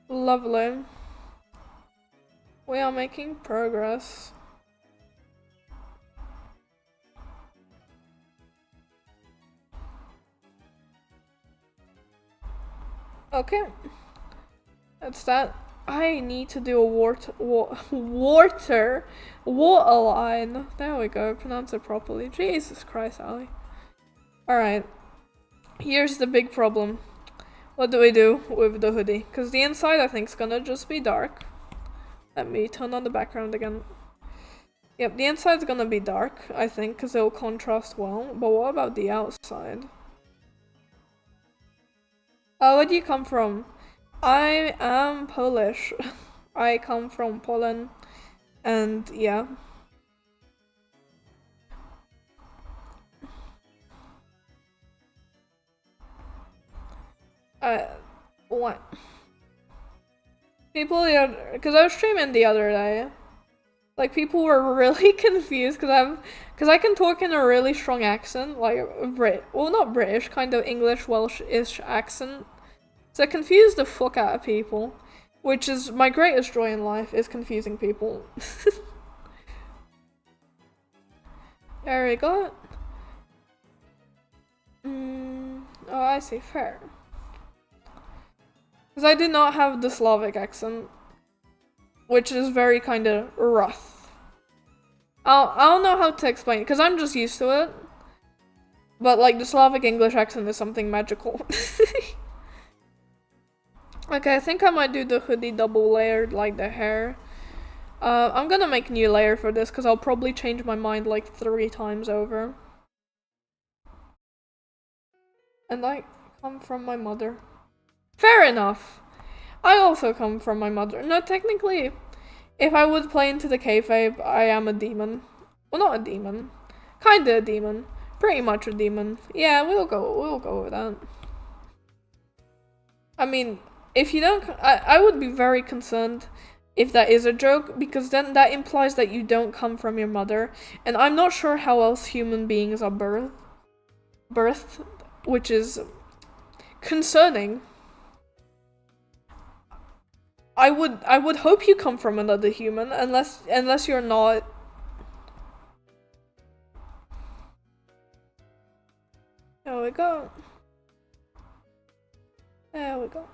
Lovely. We are making progress. Okay. That's that. I need to do a water line. There we go. Pronounce it properly. Jesus Christ, Ali. Alright. Here's the big problem. What do we do with the hoodie? Because the inside, I think, is gonna just be dark. Let me turn on the background again. Yep, the inside's gonna be dark, I think, because it'll contrast well. But what about the outside? Oh, where do you come from? I am Polish. I come from Poland. And yeah. What? People, because I was streaming the other day. Like, people were really confused because I can talk in a really strong accent, like well, not British, kind of English, Welsh-ish accent. So it confused the fuck out of people, which is my greatest joy in life, is confusing people. There we go. Oh, I see, fair. Because I do not have the Slavic accent, which is very kind of rough. I don't know how to explain it, because I'm just used to it. But, like, the Slavic English accent is something magical. Okay, I think I might do the hoodie double layered, like the hair. I'm gonna make a new layer for this, because I'll probably change my mind, like, 3 times over. And I come from my mother. Fair enough. I also come from my mother. No, technically, if I would play into the kayfabe, I am a demon. Well, not a demon. Kinda a demon. Pretty much a demon. Yeah, we'll go with that. I mean, if you don't, I would be very concerned if that is a joke, because then that implies that you don't come from your mother, and I'm not sure how else human beings are birthed, which is concerning. I would hope you come from another human, unless you're not. There we go. There we go.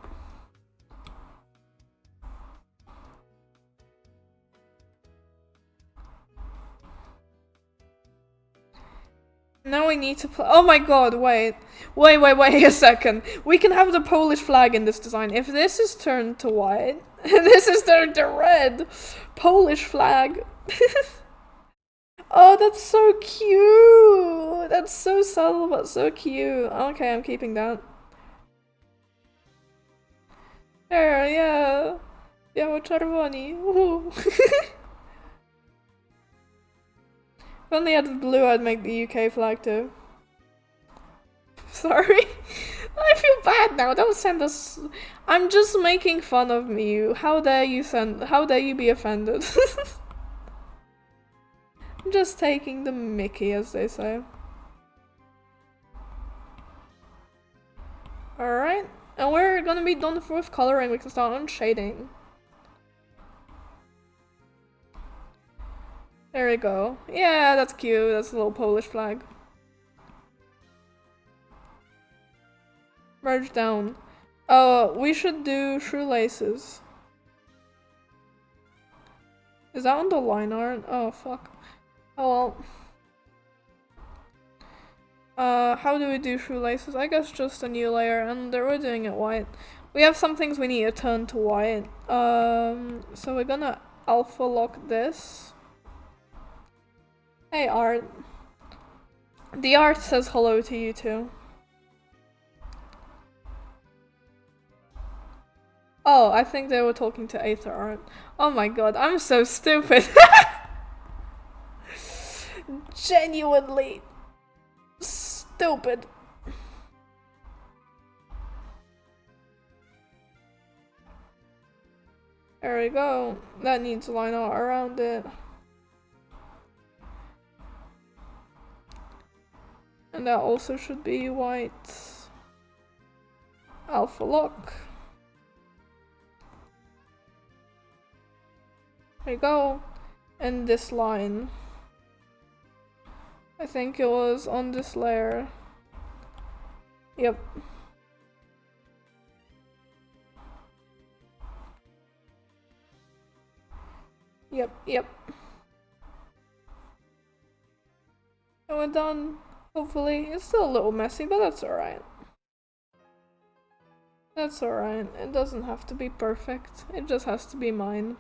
Now we need to play. Oh my god, wait a second. We can have the Polish flag in this design. If this is turned to white, this is turned to red. Polish flag. Oh, that's so cute. That's so subtle, but so cute. Okay, I'm keeping that. There, yeah. Biało-czerwoni. If only I had blue, I'd make the UK flag too. Sorry. I feel bad now. Don't send us. I'm just making fun of you. How dare you be offended? I'm just taking the mickey, as they say. Alright. And we're gonna be done with coloring. We can start on shading. There we go. Yeah, that's cute. That's a little Polish flag. Merge down. Oh, we should do shoelaces. Is that on the line art? Oh, fuck. Oh well. How do we do shoelaces? I guess just a new layer, and we're doing it white. We have some things we need to turn to white. So we're gonna alpha lock this. Hey, art. The art says hello to you too. Oh, I think they were talking to Aether art. Oh my god, I'm so stupid. Genuinely stupid. There we go. That needs line art around it. And that also should be white. Alpha lock. There you go. And this line. I think it was on this layer. Yep. Yep. And we're done. Hopefully. It's still a little messy, but that's alright. That's alright. It doesn't have to be perfect. It just has to be mine.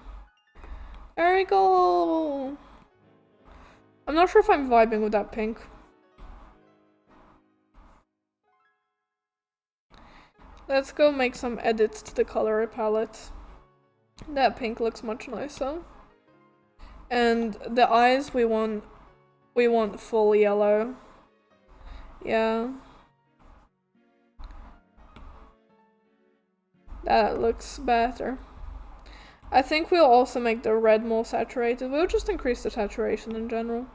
There we go! I'm not sure if I'm vibing with that pink. Let's go make some edits to the color palette. That pink looks much nicer. And the eyes we want full yellow. Yeah. That looks better. I think we'll also make the red more saturated. We'll just increase the saturation in general.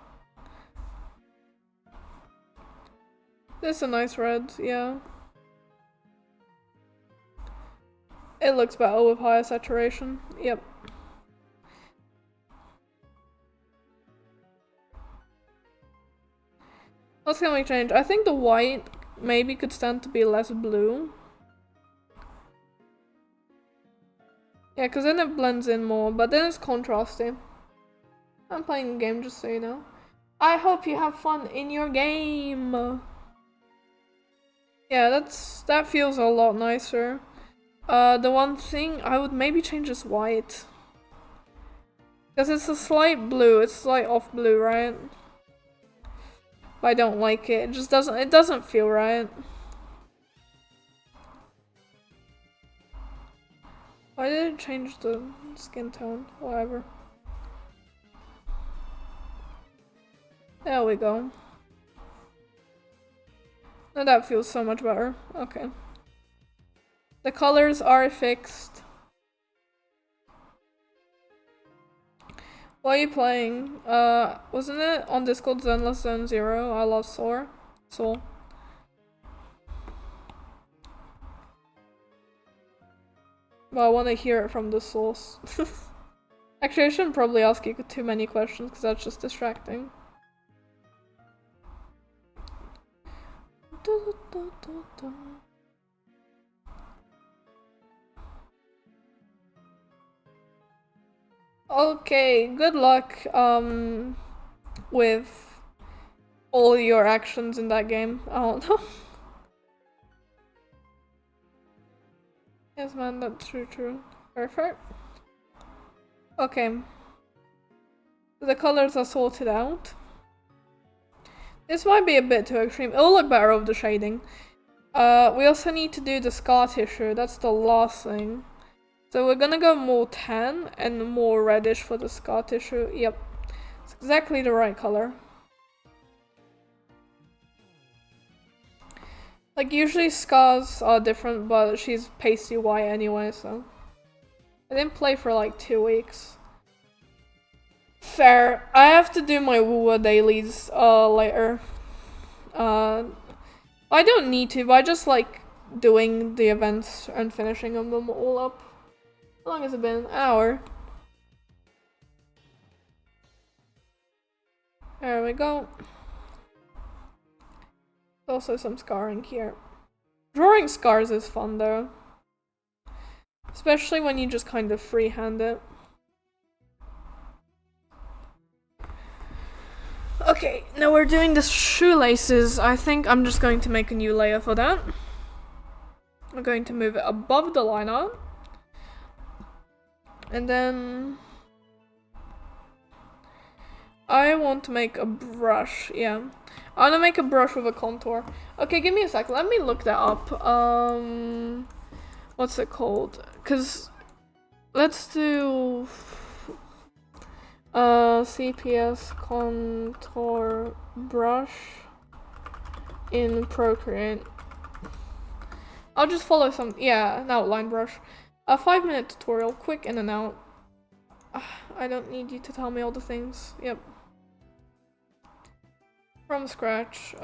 This is a nice red, yeah. It looks better with higher saturation. Yep. What can we change? I think the white maybe could stand to be less blue. Yeah, because then it blends in more, but then it's contrasty. I'm playing a game, just so you know. I hope you have fun in your game! Yeah, that feels a lot nicer. The one thing, I would maybe change this white. Because it's a slight blue, it's slight off blue, right? But I don't like it, it doesn't feel right. Why did it change the skin tone? Whatever. There we go. Now that feels so much better. Okay. The colors are fixed. What are you playing? Wasn't it on Discord Zenless Zone Zero? I love Soul. But I want to hear it from the source. Actually, I shouldn't probably ask you too many questions because that's just distracting. Okay, good luck with all your actions in that game. I don't know. Yes, man, that's true. Perfect. Okay. The colors are sorted out. This might be a bit too extreme. It'll look better with the shading. We also need to do the scar tissue. That's the last thing. So we're gonna go more tan and more reddish for the scar tissue. Yep. It's exactly the right color. Like, usually scars are different, but she's pasty white anyway, so. I didn't play for like 2 weeks. Fair. I have to do my WUA dailies later. I don't need to, but I just like doing the events and finishing them all up. How long has it been? An hour. There we go. Also some scarring here. Drawing scars is fun though. Especially when you just kind of freehand it. Okay, now we're doing the shoelaces. I think I'm just going to make a new layer for that. We're going to move it above the line art. And then I want to make a brush, yeah. I want to make a brush with a contour. Okay, give me a sec. Let me look that up. What's it called? Cause let's do CPS contour brush in Procreate. I'll just follow some, yeah, an outline brush. A 5-minute tutorial, quick in and out. I don't need you to tell me all the things. Yep. From scratch.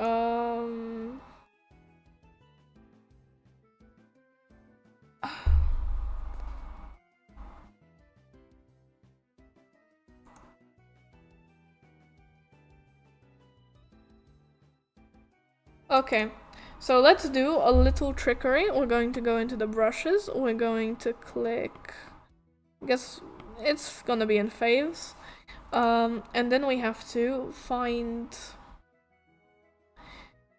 Okay, so let's do a little trickery. We're going to go into the brushes. We're going to click, I guess it's gonna be in faves. And then we have to find,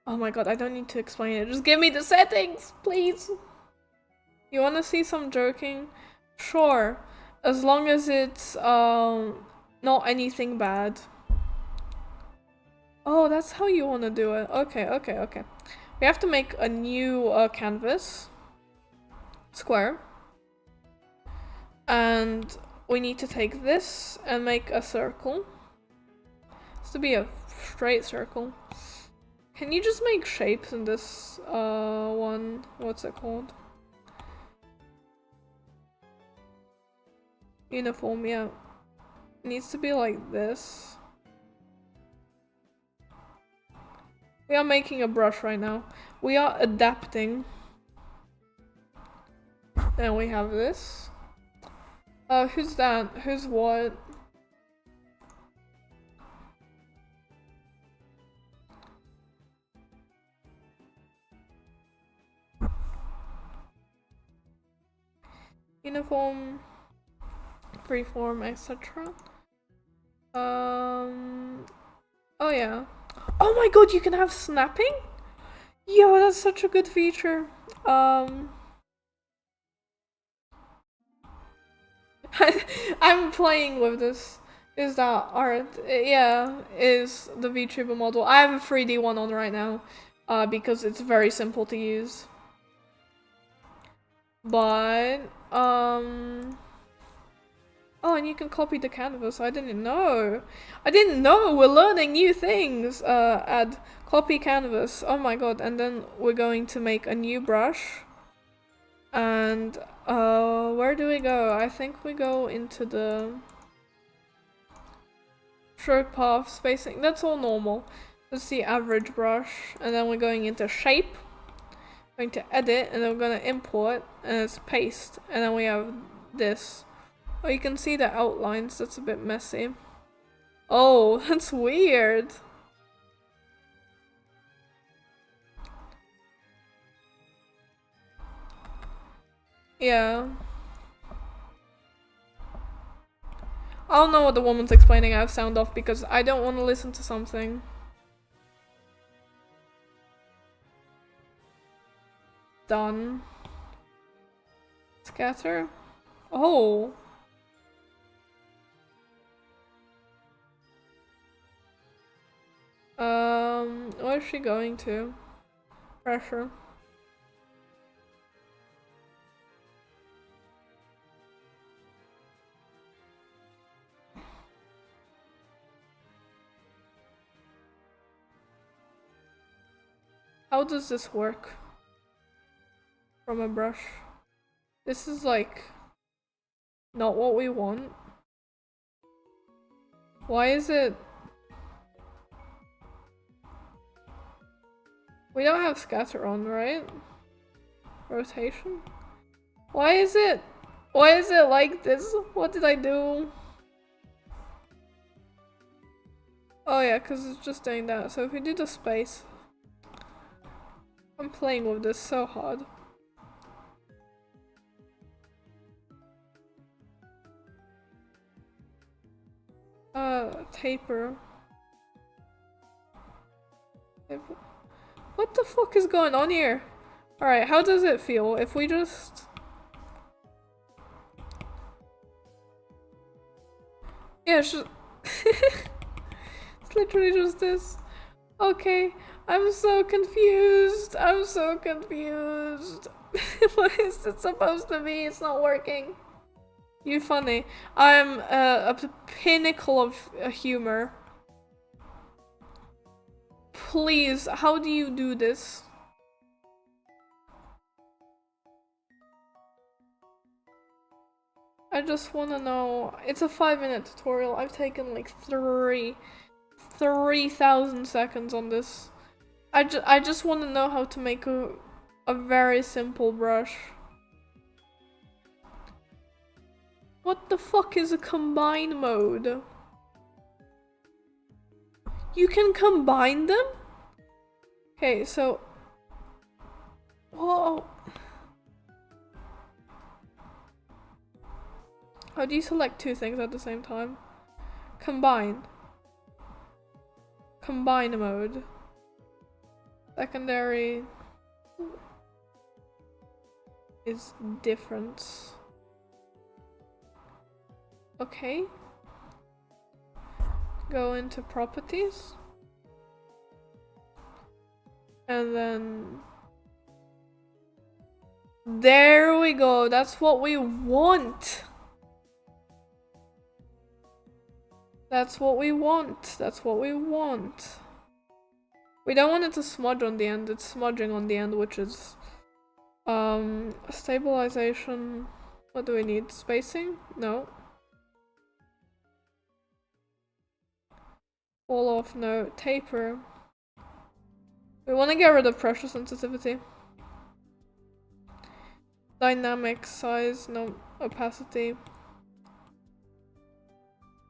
oh my god, I don't need to explain it. Just give me the settings, please. You wanna see some joking? Sure, as long as it's not anything bad. Oh, that's how you want to do it. Okay. We have to make a new canvas. Square. And we need to take this and make a circle. It's to be a straight circle. Can you just make shapes in this one? What's it called? Uniform, yeah. It needs to be like this. We are making a brush right now. We are adapting. Then we have this. Who's that? Who's what? Uniform, freeform, etc. Oh yeah. Oh my god, you can have snapping? Yo, that's such a good feature. I'm playing with this. Is that art? Yeah, is the VTuber model. I have a 3D one on right now, because it's very simple to use. But, oh, and you can copy the canvas. I didn't know. We're learning new things. Add copy canvas. Oh my god. And then we're going to make a new brush. And where do we go? I think we go into the stroke path spacing. That's all normal. That's the average brush. And then we're going into shape. Going to edit, and then we're going to import, and it's paste. And then we have this. Oh, you can see the outlines. That's a bit messy. Oh, that's weird. Yeah. I don't know what the woman's explaining. I have sound off because I don't want to listen to something. Done. Scatter. Oh. Where is she going to? Pressure. How does this work? From a brush. This is like not what we want. Why is it? We don't have scatter on, right? Rotation? Why is it like this? What did I do? Oh yeah, because it's just doing that. So if we do the space. I'm playing with this so hard. Taper. What the fuck is going on here? Alright, how does it feel if we just... Yeah, it's just... It's literally just this. Okay, I'm so confused. I'm so confused. What is it supposed to be? It's not working. You funny. I'm a pinnacle of humor. Please, how do you do this? I just wanna know. It's a 5-minute tutorial. I've taken like 3,000 seconds on this. I just wanna know how to make a very simple brush. What the fuck is a combine mode? You can combine them? Okay, so... Whoa. How do you select two things at the same time? Combine. Combine mode. Secondary is different. Okay. Go into properties. And then... There we go, that's what we want! That's what we want, that's what we want. We don't want it to smudge on the end, it's smudging on the end, which is... stabilization... What do we need? Spacing? No. Fall off, no. Taper. We want to get rid of pressure sensitivity. Dynamic size, no. Opacity.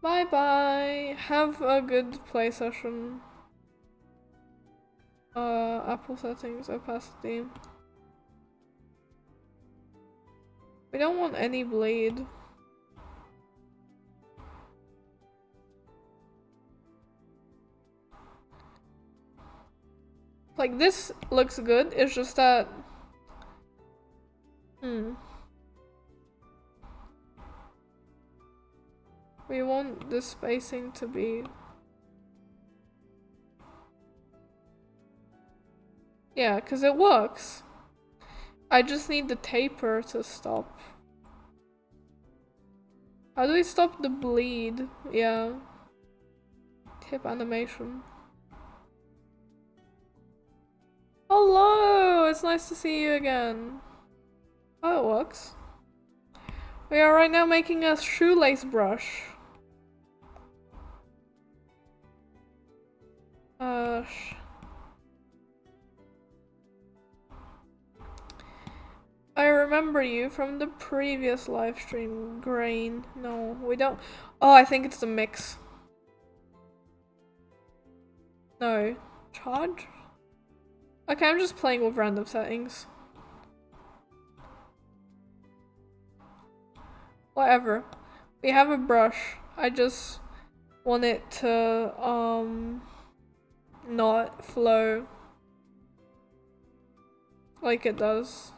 Bye bye. Have a good play session. Apple settings, opacity. We don't want any bleed. Like, this looks good, it's just that... We want the spacing to be... Yeah, because it works. I just need the taper to stop. How do we stop the bleed? Yeah. Tip animation. Hello! It's nice to see you again. Oh, it works. We are right now making a shoelace brush. I remember you from the previous live stream. Grain. No, we don't. Oh, I think it's the mix. No. Charge? Okay, I'm just playing with random settings. Whatever. We have a brush. I just want it to, not flow like it does.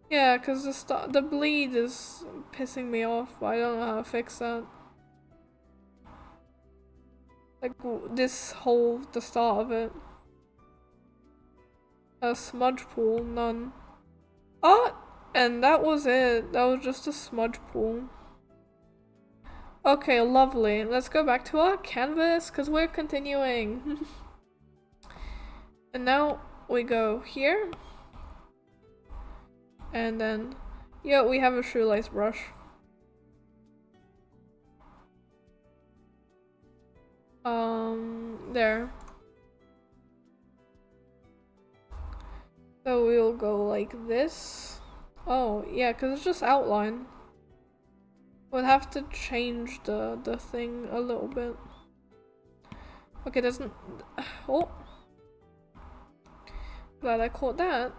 Yeah, because the bleed is pissing me off, but I don't know how to fix that. Like, this whole, the start of it. A smudge pool, none. Oh! And that was it. That was just a smudge pool. Okay, lovely. Let's go back to our canvas, because we're continuing. And now we go here. And then, yeah, we have a shoelace brush. There. So we'll go like this. Oh, yeah, because it's just outline. We'll have to change the thing a little bit. Okay, doesn't... Oh. Glad I caught that.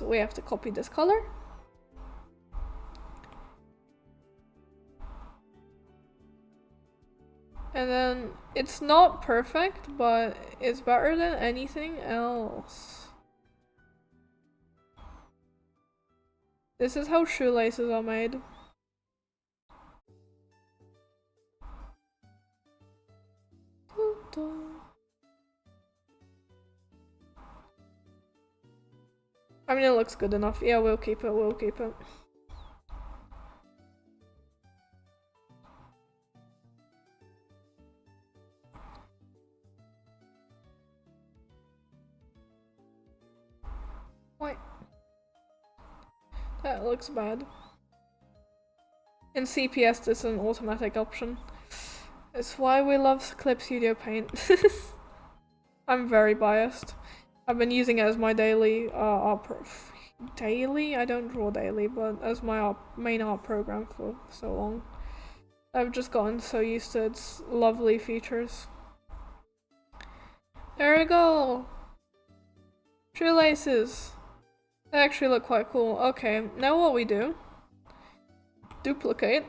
We have to copy this color. And then it's not perfect, but it's better than anything else. This is how shoelaces are made. I mean, it looks good enough. Yeah, we'll keep it, we'll keep it. Wait. That looks bad. In CPS, this is an automatic option. It's why we love Clip Studio Paint. I'm very biased. I've been using it as my daily daily? I don't draw daily, but as my main art program for so long. I've just gotten so used to its lovely features. There we go! Shoelaces! They actually look quite cool. Okay, now what we do... Duplicate.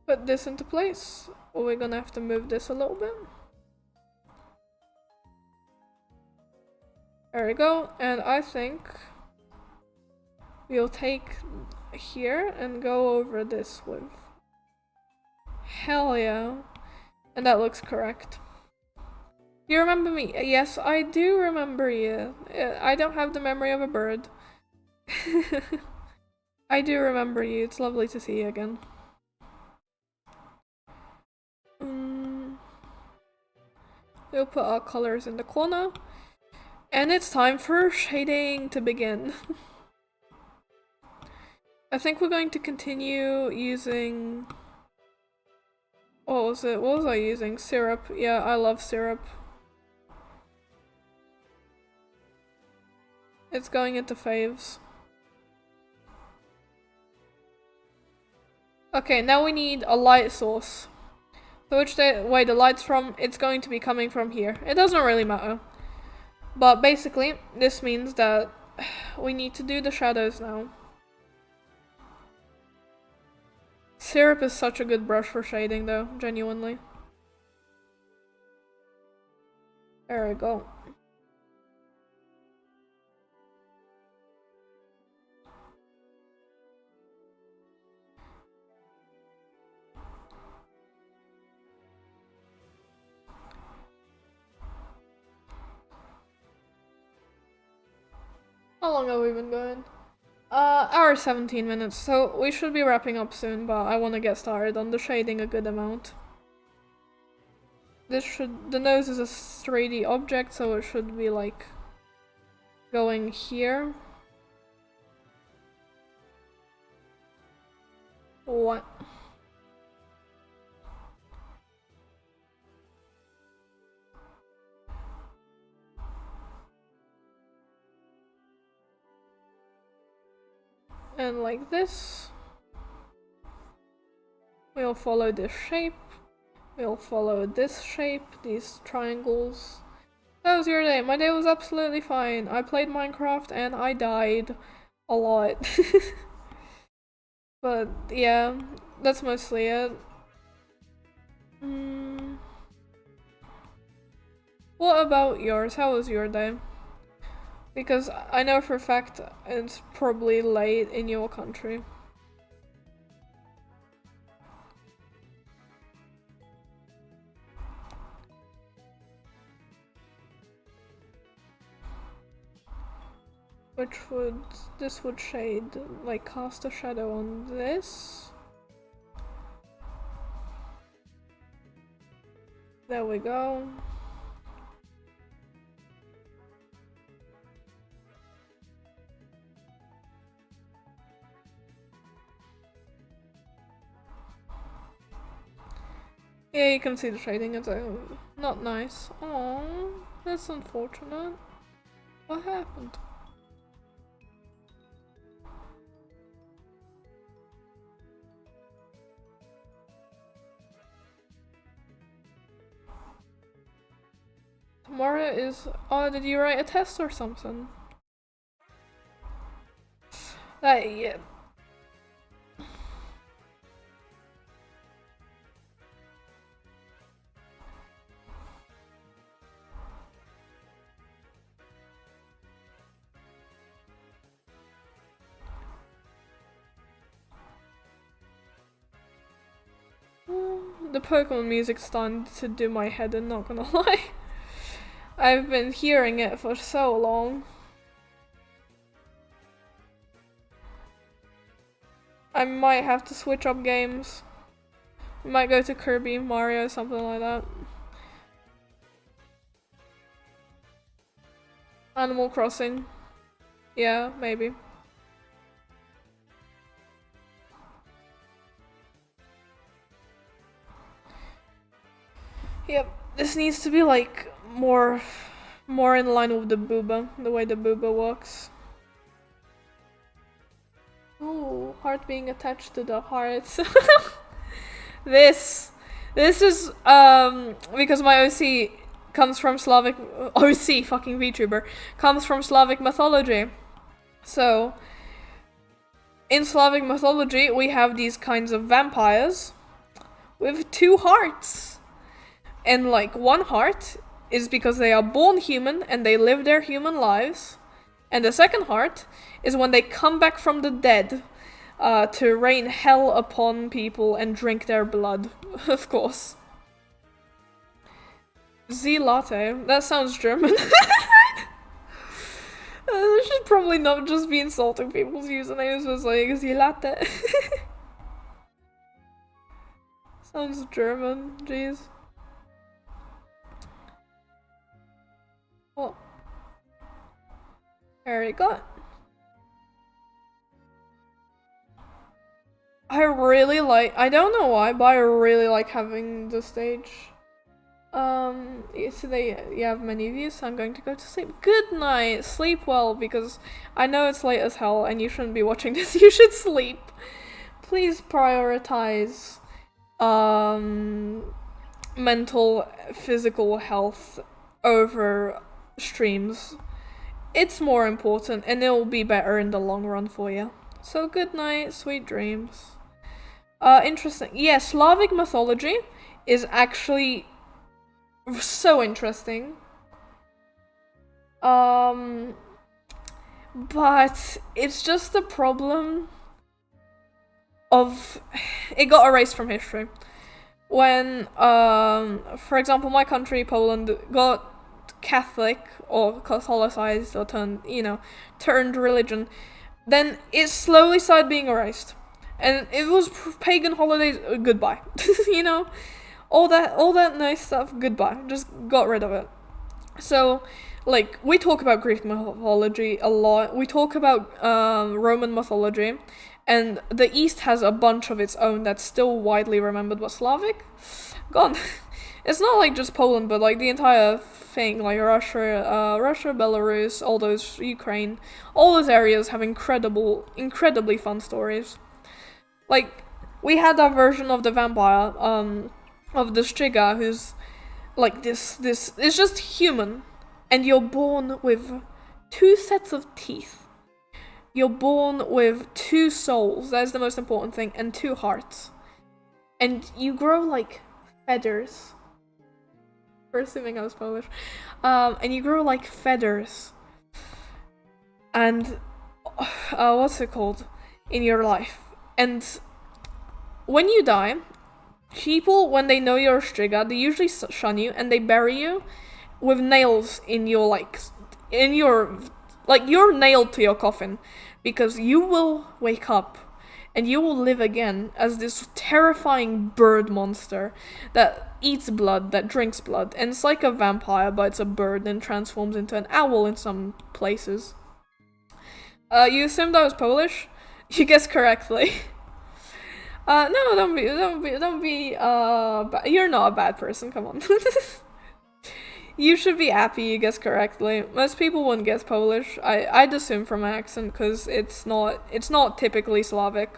Put this into place. Or we're gonna have to move this a little bit. There we go. And I think we'll take here and go over this with. Hell yeah. And that looks correct. You remember me? Yes, I do remember you. I don't have the memory of a bird. I do remember you. It's lovely to see you again. We'll put our colors in the corner. And it's time for shading to begin. I think we're going to continue using... What was it? What was I using? Syrup. Yeah, I love syrup. It's going into faves. Okay, now we need a light source. So which way the light's from, it's going to be coming from here. It doesn't really matter. But basically, this means that we need to do the shadows now. Syrup is such a good brush for shading though, genuinely. There we go. How long have we been going? Hour 17 minutes, so we should be wrapping up soon, but I want to get started on the shading a good amount. The nose is a 3D object, so it should be like going here. What? And like this. We'll follow this shape. We'll follow this shape, these triangles. How was your day? My day was absolutely fine. I played Minecraft and I died a lot. But yeah, that's mostly it. What about yours? How was your day? Because I know for a fact it's probably late in your country. This would shade, like cast a shadow on this. There we go. Yeah, you can see the shading, it's not nice. Oh, that's unfortunate. What happened? Tomorrow is... Oh, did you write a test or something? Yeah. The Pokemon music's starting to do my head in, not gonna lie. I've been hearing it for so long. I might have to switch up games. We might go to Kirby, Mario, something like that. Animal Crossing. Yeah, maybe. Yep, this needs to be like more in line with the booba, the way the booba works. Oh, heart being attached to the heart. This is because my OC comes from Slavic OC fucking VTuber comes from Slavic mythology. So in Slavic mythology we have these kinds of vampires with two hearts. And like one heart is because they are born human and they live their human lives. And the second heart is when they come back from the dead to rain hell upon people and drink their blood, of course. Z latte? That sounds German. I should probably not just be insulting people's usernames with like Z latte. Sounds German, jeez. What? There you go. I really like, I don't know why, but I really like having the stage. Yesterday you have many views, so I'm going to go to sleep. Good night, sleep well, because I know it's late as hell and you shouldn't be watching this, you should sleep. Please prioritize, mental, physical health over streams. It's more important and it will be better in the long run for you. So good night, sweet dreams. Interesting. Yeah, Slavic mythology is actually so interesting. But it's just the problem of it got erased from history. When, for example, my country, Poland, got Catholic or Catholicized or turned religion, then it slowly started being erased. And it was pagan holidays, goodbye. You know? All that nice stuff, goodbye. Just got rid of it. So, like, we talk about Greek mythology a lot. We talk about Roman mythology. And the East has a bunch of its own that's still widely remembered, but Slavic? Gone. It's not like just Poland, but like the entire thing, like Russia, Belarus, all those, Ukraine, all those areas have incredibly fun stories. Like, we had that version of the vampire, of the Striga, who's like this is just human, and you're born with 2 sets of teeth. You're born with 2 souls, that's the most important thing, and 2 hearts. And you grow like feathers. For assuming I was Polish. And you grow like feathers. And what's it called? In your life. And when you die, people, when they know you're a Striga, they usually shun you and they bury you with nails in your you're nailed to your coffin, because you will wake up and you will live again as this terrifying bird monster that eats blood, that drinks blood, and it's like a vampire, but it's a bird and transforms into an owl in some places. You assumed I was Polish? You guessed correctly. No, don't be, you're not a bad person, come on. You should be happy you guessed correctly. Most people wouldn't guess Polish. I'd assume from my accent, because it's not typically Slavic.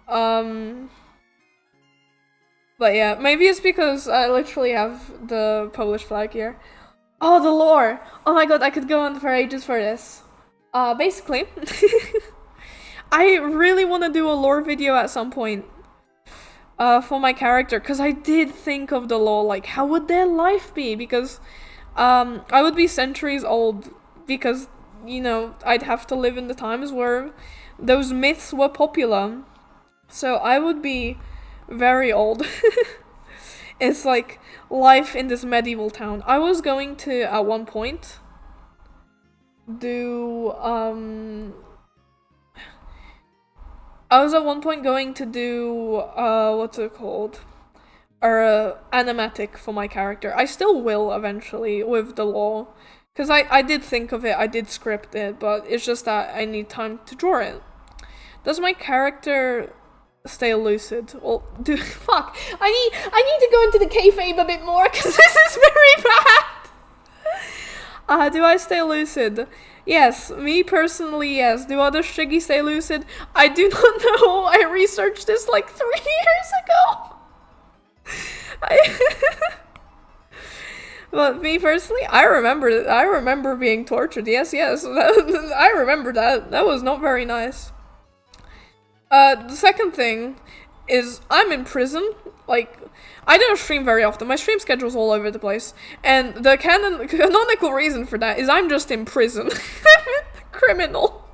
But yeah, maybe it's because I literally have the Polish flag here. Oh, the lore! Oh my god, I could go on for ages for this. Basically, I really want to do a lore video at some point for my character, because I did think of the lore, like how would their life be, because I would be centuries old, because you know I'd have to live in the times where those myths were popular, so I would be very old. It's like life in this medieval town. I was going to at one point do I was at one point going to do what's it called? Animatic for my character. I still will eventually with the lore. Because I did think of it, I did script it, but it's just that I need time to draw it. Does my character stay lucid? Well, fuck. I need to go into the kayfabe a bit more, because this is very bad. Do I stay lucid? Yes, me personally, yes. Do other Shiggy stay lucid? I do not know. I researched this like 3 years ago. But me personally, I remember being tortured. Yes. I remember that. That was not very nice. The second thing is I'm in prison. Like, I don't stream very often. My stream schedule's all over the place. And the canonical reason for that is I'm just in prison. Criminal.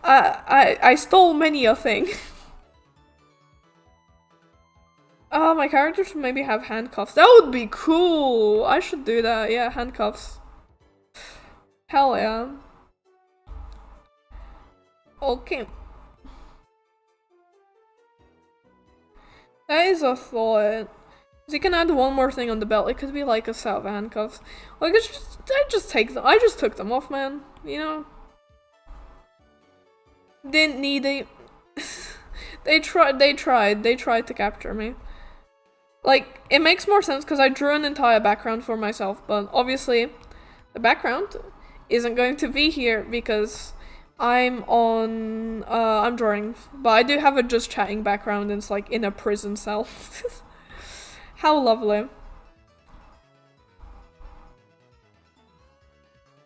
I stole many a thing. Oh, my character should maybe have handcuffs. That would be cool. I should do that. Yeah, handcuffs. Hell yeah. Okay. That is a thought. So you can add one more thing on the belt. It could be like a set of handcuffs. Like I just take them. I just took them off, man. You know. Didn't need it. They tried to capture me. Like, it makes more sense because I drew an entire background for myself, but obviously the background isn't going to be here because I'm drawing. But I do have a just chatting background and it's like in a prison cell. How lovely.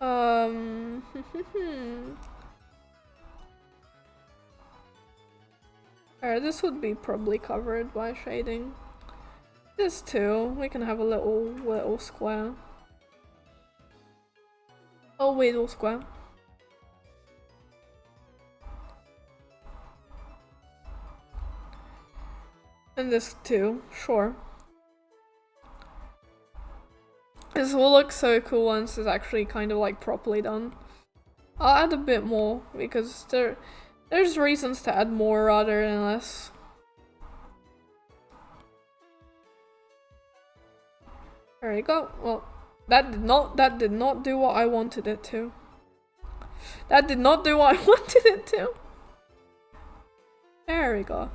Alright, this would be probably covered by shading. This too, we can have a little square. A little square. And this too, sure. This will look so cool once it's actually kind of like properly done. I'll add a bit more because there's reasons to add more rather than less. There you go. Well, that did not do what I wanted it to. That did not do what I wanted it to. There we go.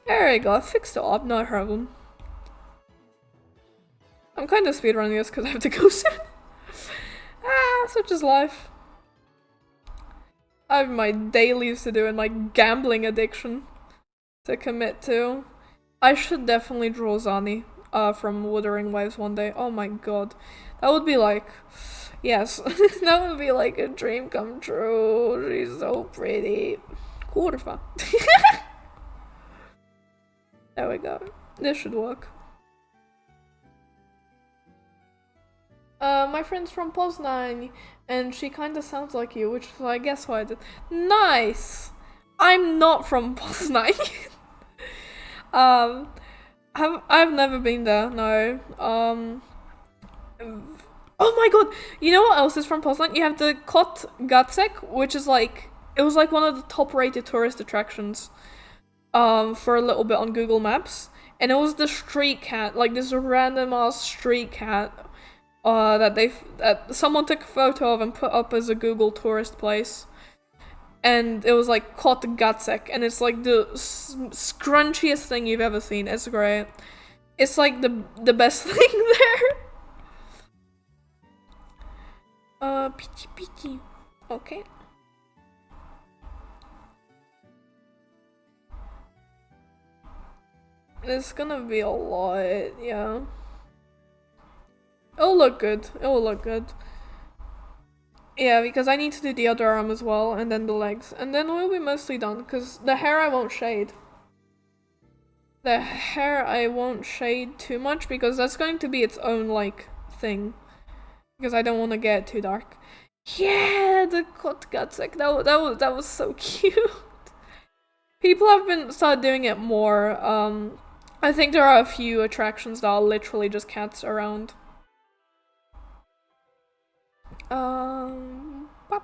There we go. I fixed it up, no problem. I'm kind of speedrunning this because I have to go soon. Such is life. I have my dailies to do and my gambling addiction to commit to. I should definitely draw Zani from Wuthering Waves one day. Oh my god. That would be like... Yes. That would be like a dream come true. She's so pretty. Kurva. There we go. This should work. My friend's from Poznan, and she kinda sounds like you, which is I guess why I did. Nice! I'm not from Poznan. I've never been there, no. Oh my god! You know what else is from Poznan? You have the Kot Gatsek, which is like, it was like one of the top rated tourist attractions for a little bit on Google Maps. And it was the street cat, like this random ass street cat that someone took a photo of and put up as a Google tourist place. And it was like Kot Gatsek, and it's like the scrunchiest thing you've ever seen. It's great. It's like the best thing there. Peachy. Okay. It's gonna be a lot, yeah. It'll look good. It will look good. Yeah, because I need to do the other arm as well, and then the legs. And then we'll be mostly done, because the hair I won't shade. The hair I won't shade too much, because that's going to be its own, like, thing. Because I don't want to get too dark. Yeah, the Kotgatsek, that was so cute. People have been started doing it more. I think there are a few attractions that are literally just cats around. Pop.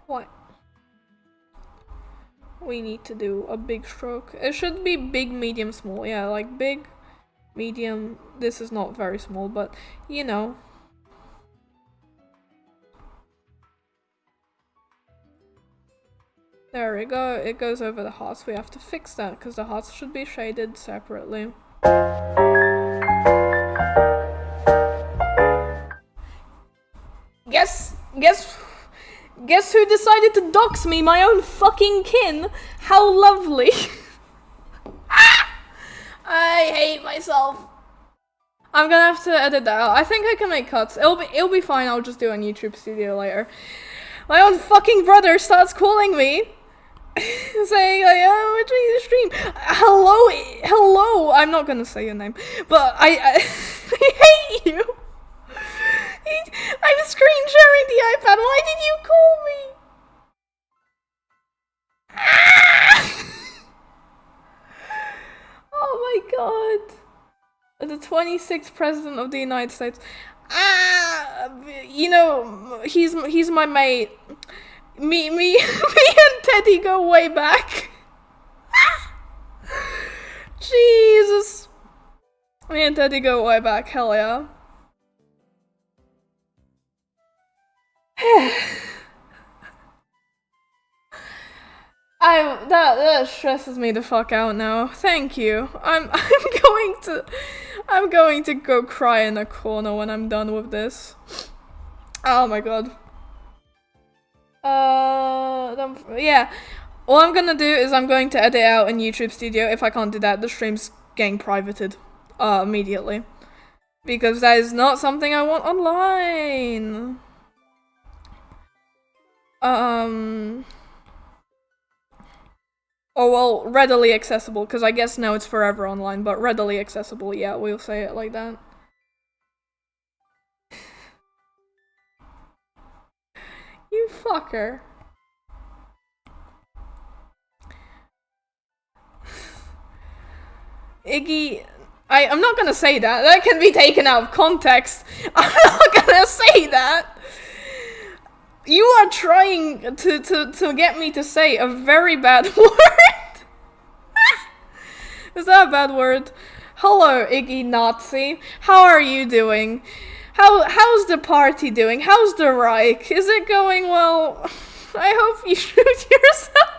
What? We need to do a big stroke. It should be big, medium, small. Yeah, like big, medium. This is not very small, but you know. There we go. It goes over the hearts. We have to fix that because the hearts should be shaded separately. Guess who decided to dox me? My own fucking kin. How lovely. I hate myself. I'm gonna have to edit that out. I think I can make cuts. It'll be fine. I'll just do it on YouTube Studio later. My own fucking brother starts calling me, saying like, "Oh, we're doing the stream." Hello. I'm not gonna say your name, but I hate you. I'm screen sharing the iPad. Why did you call me? Oh my god. The 26th president of the United States. You know, he's my mate. Me and Teddy go way back. Jesus. Me and Teddy go way back, hell yeah. That stresses me the fuck out now. Thank you. I'm going to go cry in a corner when I'm done with this. Oh my god. Yeah. All I'm gonna do is I'm going to edit out in YouTube Studio. If I can't do that, the stream's getting privated immediately. Because that is not something I want online. Oh well, readily accessible, because I guess now it's forever online, but readily accessible, yeah, we'll say it like that. You fucker. Iggy, I'm not gonna say that. That can be taken out of context. I'm not gonna say that. You are trying to get me to say a very bad word. Is that a bad word? Hello, Iggy Nazi. How are you doing? How's the party doing? How's the Reich? Is it going well? I hope you shoot yourself.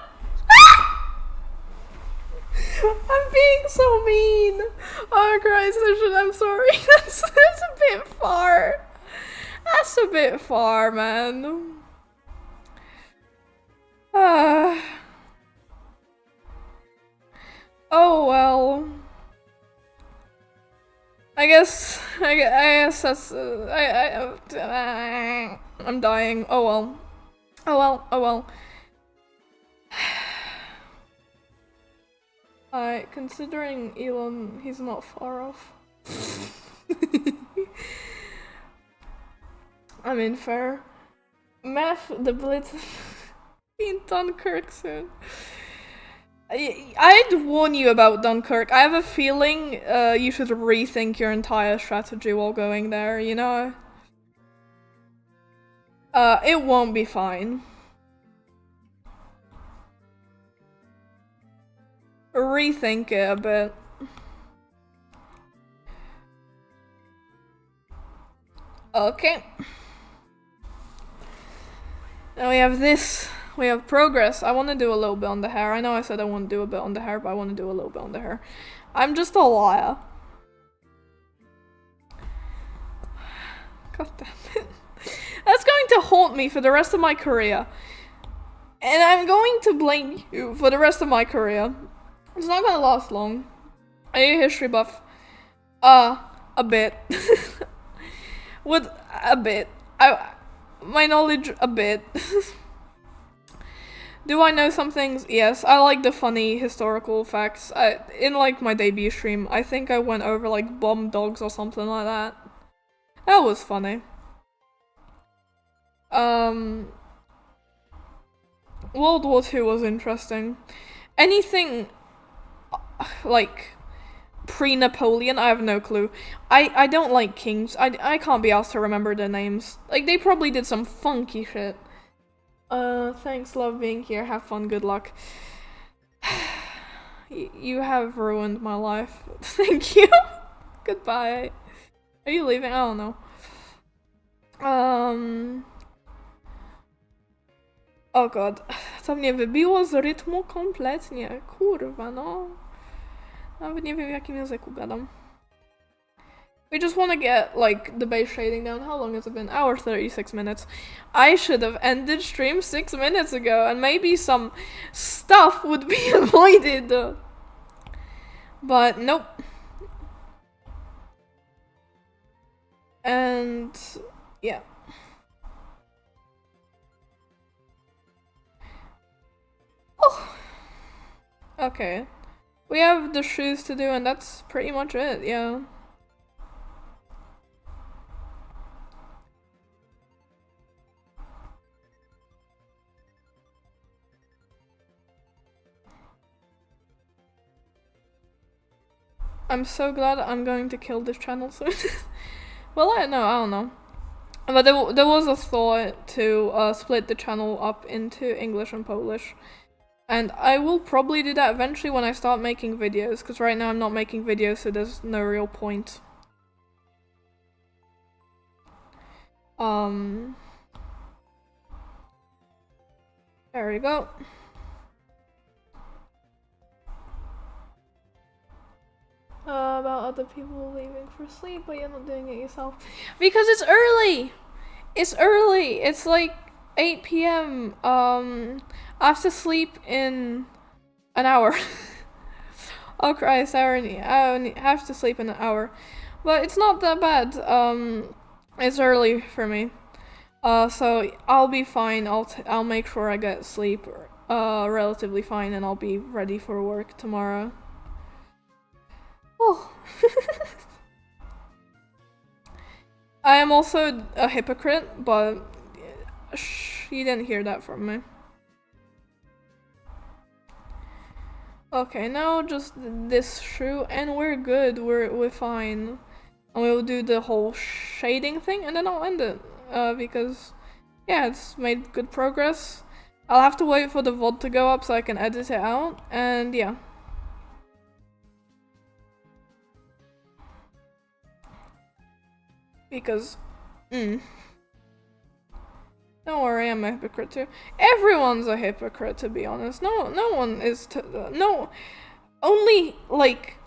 I'm being so mean. Oh Christ, I'm sorry. That's a bit far. That's a bit far, man. Oh well. I guess that's I'm dying. Oh well. Oh well. Considering Elon, he's not far off. I mean, fair. Math, the Blitz, in Dunkirk soon. I'd warn you about Dunkirk. I have a feeling you should rethink your entire strategy while going there, you know? It won't be fine. Rethink it a bit. Okay. Now we have this. We have progress. I want to do a little bit on the hair. I know I said I want to do a bit on the hair, but I want to do a little bit on the hair. I'm just a liar. God damn it. That's going to haunt me for the rest of my career. And I'm going to blame you for the rest of my career. It's not gonna last long. Are you a history buff? a bit. With a bit. My knowledge a bit. Do I know some things? Yes, I like the funny historical facts. In like my debut stream, I think I went over like bomb dogs or something like that. That was funny. World War II was interesting. Anything like pre-Napoleon, I have no clue. I don't like kings. I can't be asked to remember their names. Like, they probably did some funky shit. Thanks, love being here. Have fun, good luck. You have ruined my life. Thank you. Goodbye. Are you leaving? I don't know. Oh god. To mnie wybiło z rytmu kompletnie. Kurwa, no. Nawet nie wiem, w jakim języku gadam. We just want to get, like, the base shading down. How long has it been? Hour 36 minutes. I should have ended stream 6 minutes ago, and maybe some stuff would be avoided. But nope. And yeah. Oh. Okay. We have the shoes to do, and that's pretty much it, yeah. I'm so glad I'm going to kill this channel soon. Well, I don't know. But there was a thought to split the channel up into English and Polish. And I will probably do that eventually when I start making videos, because right now I'm not making videos, so there's no real point. There we go. About other people leaving for sleep, but you're not doing it yourself. Because it's early! It's early! It's like 8 p.m. I have to sleep in an hour. Oh Christ, I only have to sleep in an hour. But it's not that bad. It's early for me. So I'll be fine. I'll make sure I get sleep relatively fine, and I'll be ready for work tomorrow. Oh. I am also a hypocrite, but you didn't hear that from me. Okay, now just this shoe, and we're good. We're fine. And we'll do the whole shading thing, and then I'll end it. Because yeah, it's made good progress. I'll have to wait for the VOD to go up so I can edit it out, and yeah. Because, don't worry, I'm a hypocrite too. Everyone's a hypocrite, to be honest. No one is. No, only like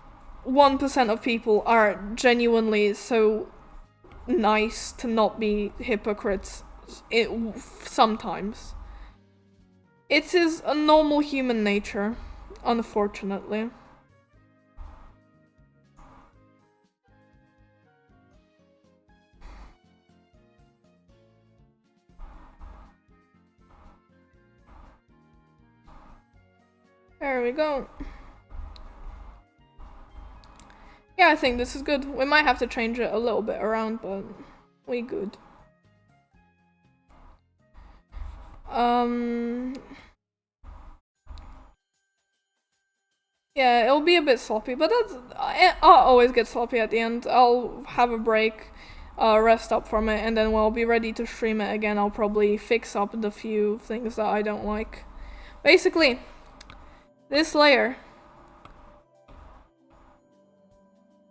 1% of people are genuinely so nice to not be hypocrites. Sometimes. It is a normal human nature, unfortunately. There we go. Yeah, I think this is good. We might have to change it a little bit around, but we good. Yeah, it'll be a bit sloppy, but I'll always get sloppy at the end. I'll have a break, rest up from it, and then when I'll be ready to stream it again, I'll probably fix up the few things that I don't like. Basically, this layer.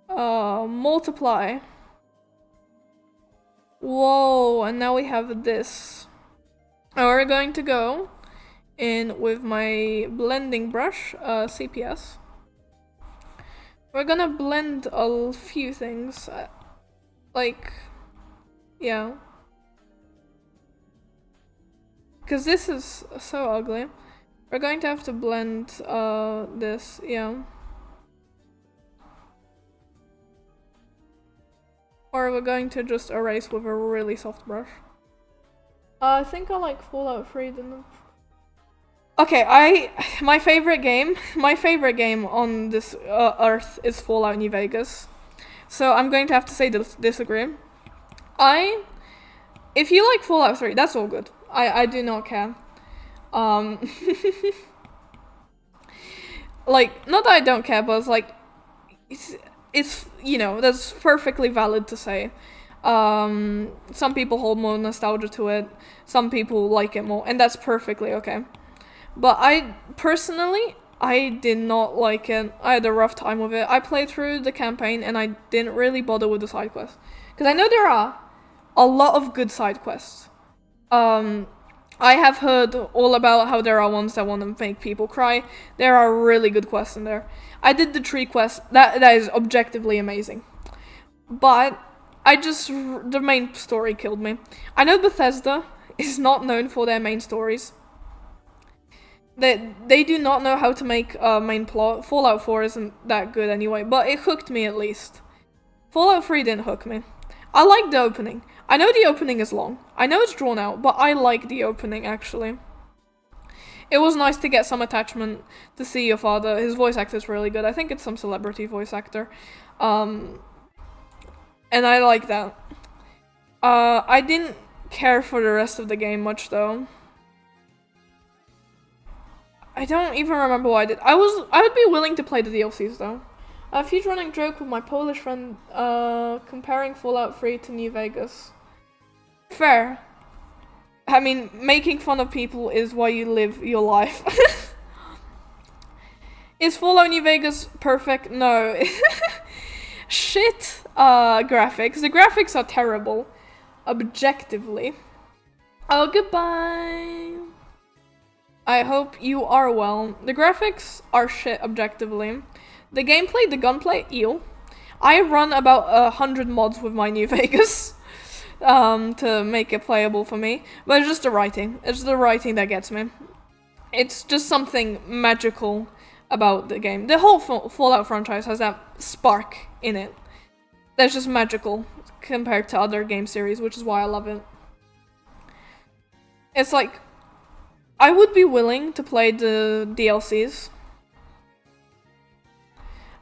Multiply. Whoa, and now we have this. Now we're going to go in with my blending brush, CPS. We're gonna blend a few things. Like, yeah. Because this is so ugly. We're going to have to blend this, yeah. Or we're going to just erase with a really soft brush. I think I like Fallout 3 than... Okay, my favorite game on this earth is Fallout New Vegas. So I'm going to have to say disagree. If you like Fallout 3, that's all good. I do not care. Like, not that I don't care, but it's like, it's you know, that's perfectly valid to say. Some people hold more nostalgia to it, some people like it more, and that's perfectly okay. But I did not like it. I had a rough time with it. I played through the campaign and I didn't really bother with the side quests. Because I know there are a lot of good side quests. I have heard all about how there are ones that want to make people cry. There are really good quests in there. I did the tree quest. That is objectively amazing. But the main story killed me. I know Bethesda is not known for their main stories. They do not know how to make a main plot. Fallout 4 isn't that good anyway, but it hooked me at least. Fallout 3 didn't hook me. I like the opening. I know the opening is long. I know it's drawn out, but I like the opening actually. It was nice to get some attachment to see your father. His voice actor is really good. I think it's some celebrity voice actor. And I like that. I didn't care for the rest of the game much though. I don't even remember what I did. I would be willing to play the DLCs though. A huge running joke with my Polish friend, comparing Fallout 3 to New Vegas. Fair. I mean, making fun of people is why you live your life. Is Fallout New Vegas perfect? No. Shit graphics. The graphics are terrible. Objectively. Oh, goodbye. I hope you are well. The graphics are shit objectively. The gameplay, the gunplay, ew. I run about 100 mods with my New Vegas to make it playable for me. But it's just the writing. It's the writing that gets me. It's just something magical about the game. The whole Fallout franchise has that spark in it. That's just magical compared to other game series, which is why I love it. It's like, I would be willing to play the DLCs.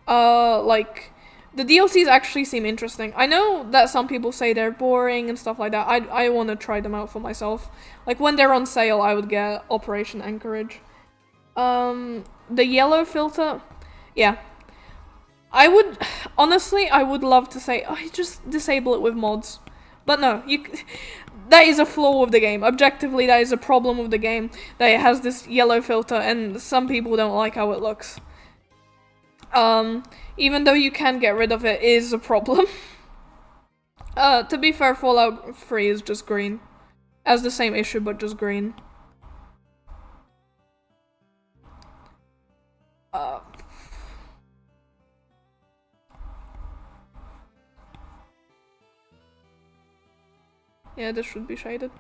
Like, the DLCs actually seem interesting. I know that some people say they're boring and stuff like that. I want to try them out for myself. Like, when they're on sale, I would get Operation Anchorage. The yellow filter, yeah. Honestly, I would love to say, oh, just disable it with mods. But no, that is a flaw with the game. Objectively, that is a problem with the game, that it has this yellow filter and some people don't like how it looks. Even though you can get rid of it, is a problem. To be fair, Fallout 3 is just green. Has the same issue, but just green. Yeah, this should be shaded.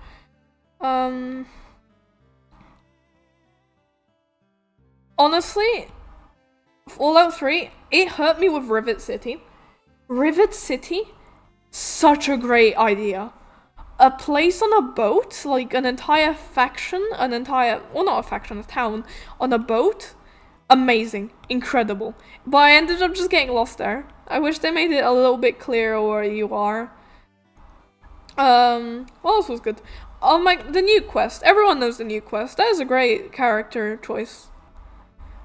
Honestly, Fallout 3, it hurt me with Rivet City. Rivet City? Such a great idea. A place on a boat, like an entire faction, well, not a faction, a town, on a boat? Amazing. Incredible. But I ended up just getting lost there. I wish they made it a little bit clearer where you are. What else was good? Oh my, the new quest. Everyone knows the new quest. That is a great character choice.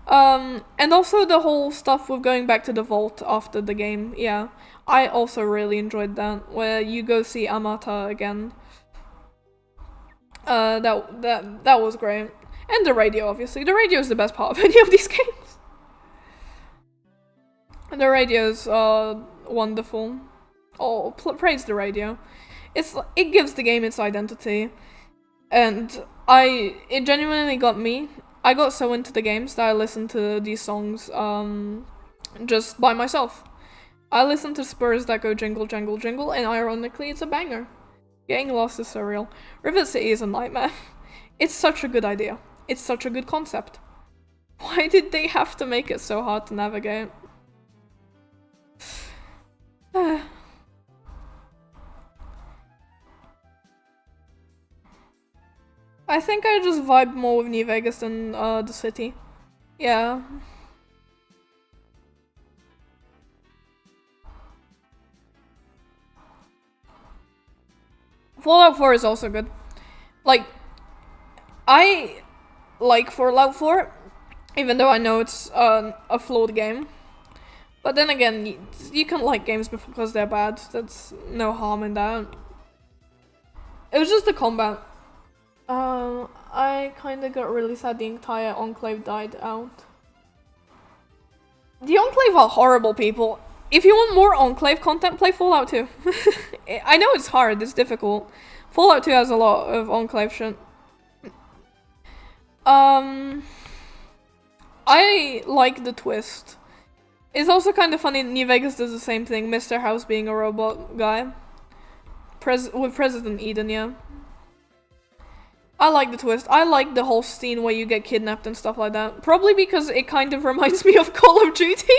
And also the whole stuff with going back to the vault after the game. Yeah, I also really enjoyed that, where you go see Amata again. That was great. And the radio, obviously. The radio is the best part of any of these games. The radio's wonderful. Oh, praise the radio. It gives the game its identity, and it genuinely got me. I got so into the games that I listened to these songs just by myself. I listened to Spurs that go jingle, jangle, jingle, and ironically, it's a banger. Getting lost is so real. Rivet City is a nightmare. It's such a good idea. It's such a good concept. Why did they have to make it so hard to navigate? I think I just vibe more with New Vegas than the city. Yeah. Fallout 4 is also good. Like, I like Fallout 4, even though I know it's a flawed game. But then again, you can like games because they're bad. That's no harm in that. It was just the combat. I kinda got really sad the entire Enclave died out. The Enclave are horrible people. If you want more Enclave content, play Fallout 2. I know it's hard, it's difficult. Fallout 2 has a lot of Enclave shit. I like the twist. It's also kind of funny, New Vegas does the same thing, Mr. House being a robot guy. With President Eden, yeah. I like the twist. I like the whole scene where you get kidnapped and stuff like that. Probably because it kind of reminds me of Call of Duty,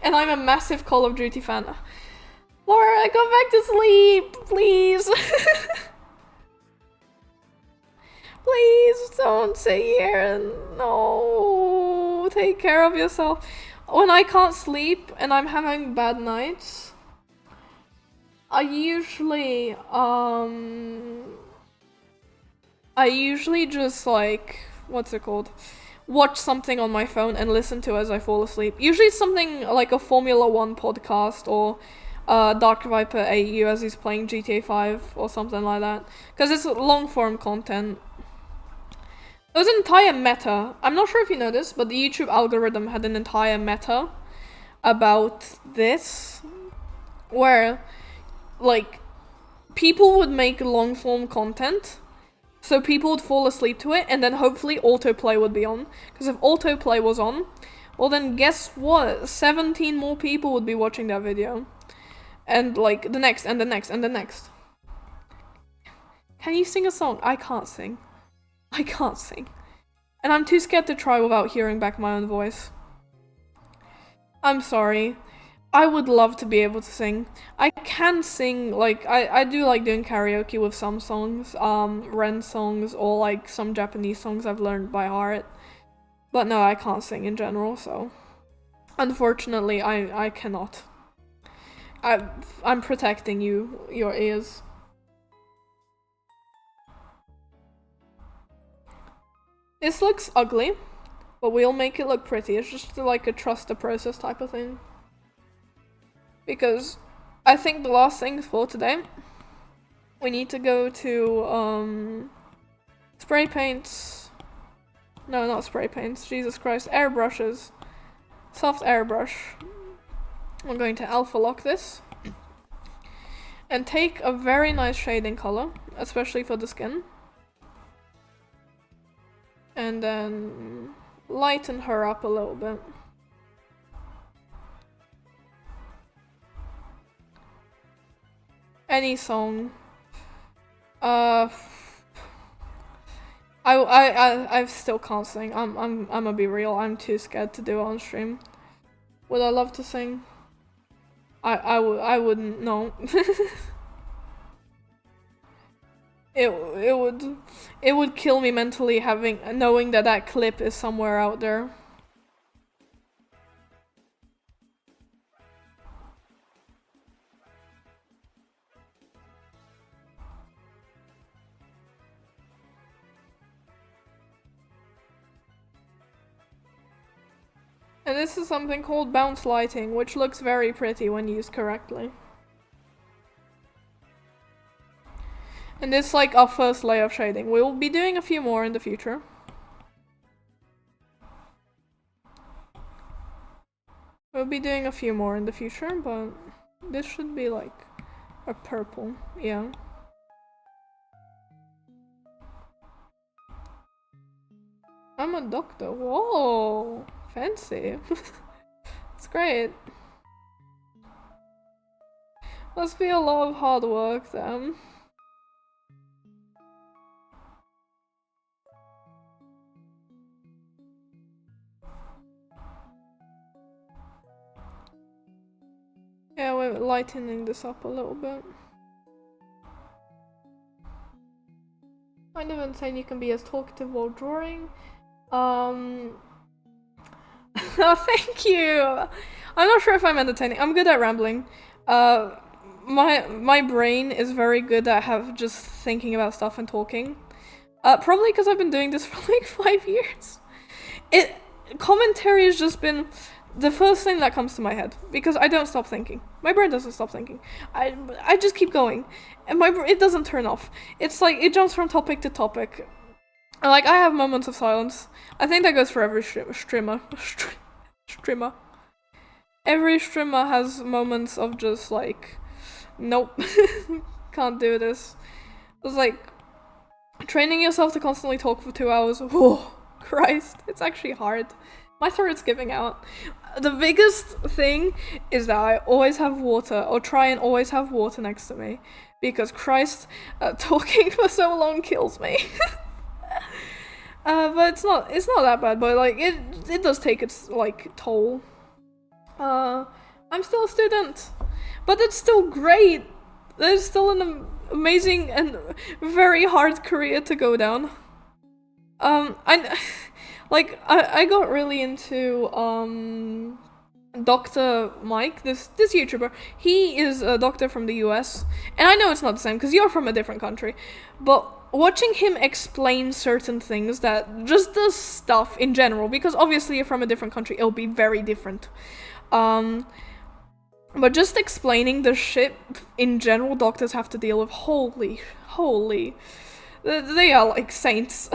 and I'm a massive Call of Duty fan. Laura, go back to sleep, please. Please don't sit here and no. Take care of yourself. When I can't sleep and I'm having bad nights, I usually just like, what's it called? Watch something on my phone and listen to as I fall asleep. Usually it's something like a Formula 1 podcast or Dark Viper AU as he's playing GTA 5 or something like that. Because it's long form content. There's an entire meta. I'm not sure if you know this, but the YouTube algorithm had an entire meta about this. Where, like, people would make long form content. So people would fall asleep to it, and then hopefully autoplay would be on. Because if autoplay was on, well then guess what? 17 more people would be watching that video. And like, the next, and the next, and the next. Can you sing a song? I can't sing. I can't sing. And I'm too scared to try without hearing back my own voice. I'm sorry. I would love to be able to sing. I can sing, like, I do like doing karaoke with some songs, Ren songs, or like some Japanese songs I've learned by heart. But no, I can't sing in general, so. Unfortunately, I cannot. I'm protecting your ears. This looks ugly, but we'll make it look pretty. It's just like a trust the process type of thing. Because I think the last thing for today, we need to go to spray paints. No, not spray paints. Jesus Christ, airbrushes. Soft airbrush. I'm going to alpha lock this and take a very nice shading color, especially for the skin. And then lighten her up a little bit. Any song. I still can't sing. I'm gonna be real. I'm too scared to do it on stream. Would I love to sing? I wouldn't. No. It would kill me mentally knowing that clip is somewhere out there. And this is something called bounce lighting, which looks very pretty when used correctly. And this is like our first layer of shading. We'll be doing a few more in the future. We'll be doing a few more in the future, but this should be like a purple, yeah. I'm a doctor. Whoa, fancy. It's great. Must be a lot of hard work then. Yeah, we're lightening this up a little bit. kind of insane you can be as talkative while drawing. Oh, thank you. I'm not sure if I'm entertaining. I'm good at rambling. My brain is very good at just thinking about stuff and talking. Probably because I've been doing this for like 5 years. Commentary has just been the first thing that comes to my head because I don't stop thinking. My brain doesn't stop thinking. I just keep going, and it doesn't turn off. It's like it jumps from topic to topic. Like I have moments of silence. I think that goes for every streamer. Every streamer has moments of just like, nope, can't do this. It's like training yourself to constantly talk for 2 hours. Whoa, Christ, it's actually hard. My throat's giving out. The biggest thing is that I always have water, or try and always have water next to me, because Christ, talking for so long kills me. But it's not that bad, but like it does take its like toll. I'm still a student, but it's still great. There's still an amazing and very hard career to go down. I got really into Dr. Mike, this YouTuber. He is a doctor from the US, and I know it's not the same because you're from a different country, but watching him explain certain things, that just the stuff in general, because obviously you're from a different country, it'll be very different. But just explaining the shit in general doctors have to deal with, holy, they are like saints.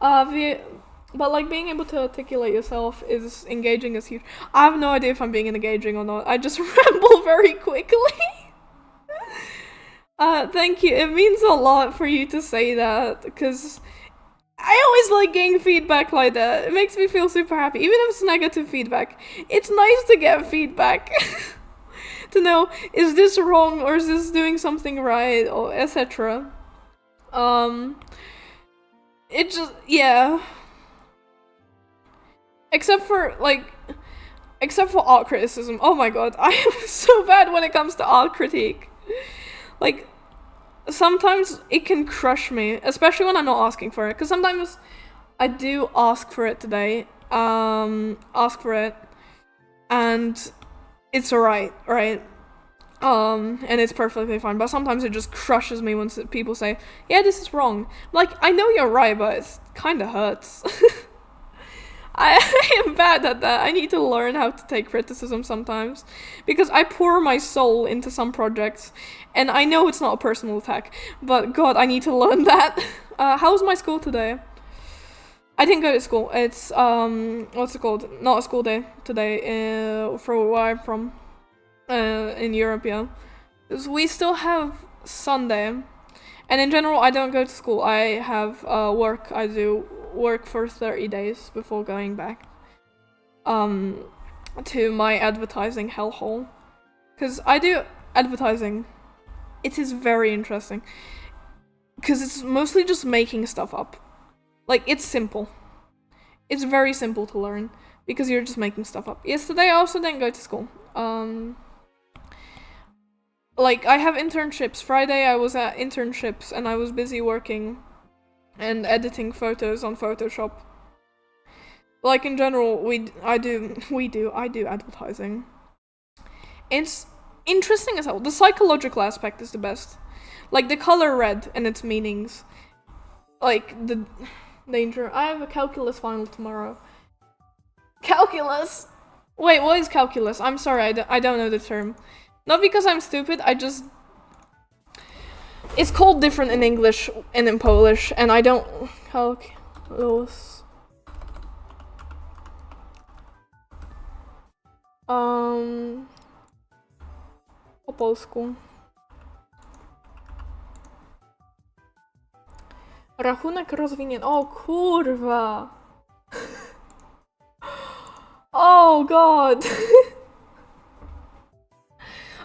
But like being able to articulate yourself is engaging is huge. I have no idea if I'm being engaging or not. I just ramble very quickly. Thank you. It means a lot for you to say that, because I always like getting feedback like that. It makes me feel super happy, even if it's negative feedback. It's nice to get feedback. To know, is this wrong or is this doing something right, or etc. It just, yeah. Except for art criticism. Oh my god, I am so bad when it comes to art critique. Like, sometimes it can crush me, especially when I'm not asking for it. Because sometimes I do ask for it today. And it's alright, right? And it's perfectly fine. But sometimes it just crushes me when people say, yeah, this is wrong. Like, I know you're right, but it kind of hurts. I am bad at that. I need to learn how to take criticism sometimes, because I pour my soul into some projects, and I know it's not a personal attack, but god, I need to learn that. How was my school today? I didn't go to school. It's, what's it called? Not a school day today, for where I'm from, in Europe, yeah. Because we still have Sunday, and in general, I don't go to school. I have, work. I do work for 30 days before going back to my advertising hellhole, because I do advertising. It is very interesting because it's mostly just making stuff up. Like, it's simple. It's very simple to learn because you're just making stuff up. Yesterday I also didn't go to school. Like, I have internships. Friday I was at internships and I was busy working and editing photos on Photoshop. Like, in general, I do advertising. It's interesting as hell. The psychological aspect is the best. Like, the color red and its meanings. Like, the danger. I have a calculus final tomorrow. Calculus? Wait, what is calculus? I'm sorry, I don't know the term. Not because I'm stupid, it's called different in English and in Polish, and I don't... Calculus... Po polsku. Rachunek rozwinięty. O kurwa! Oh god!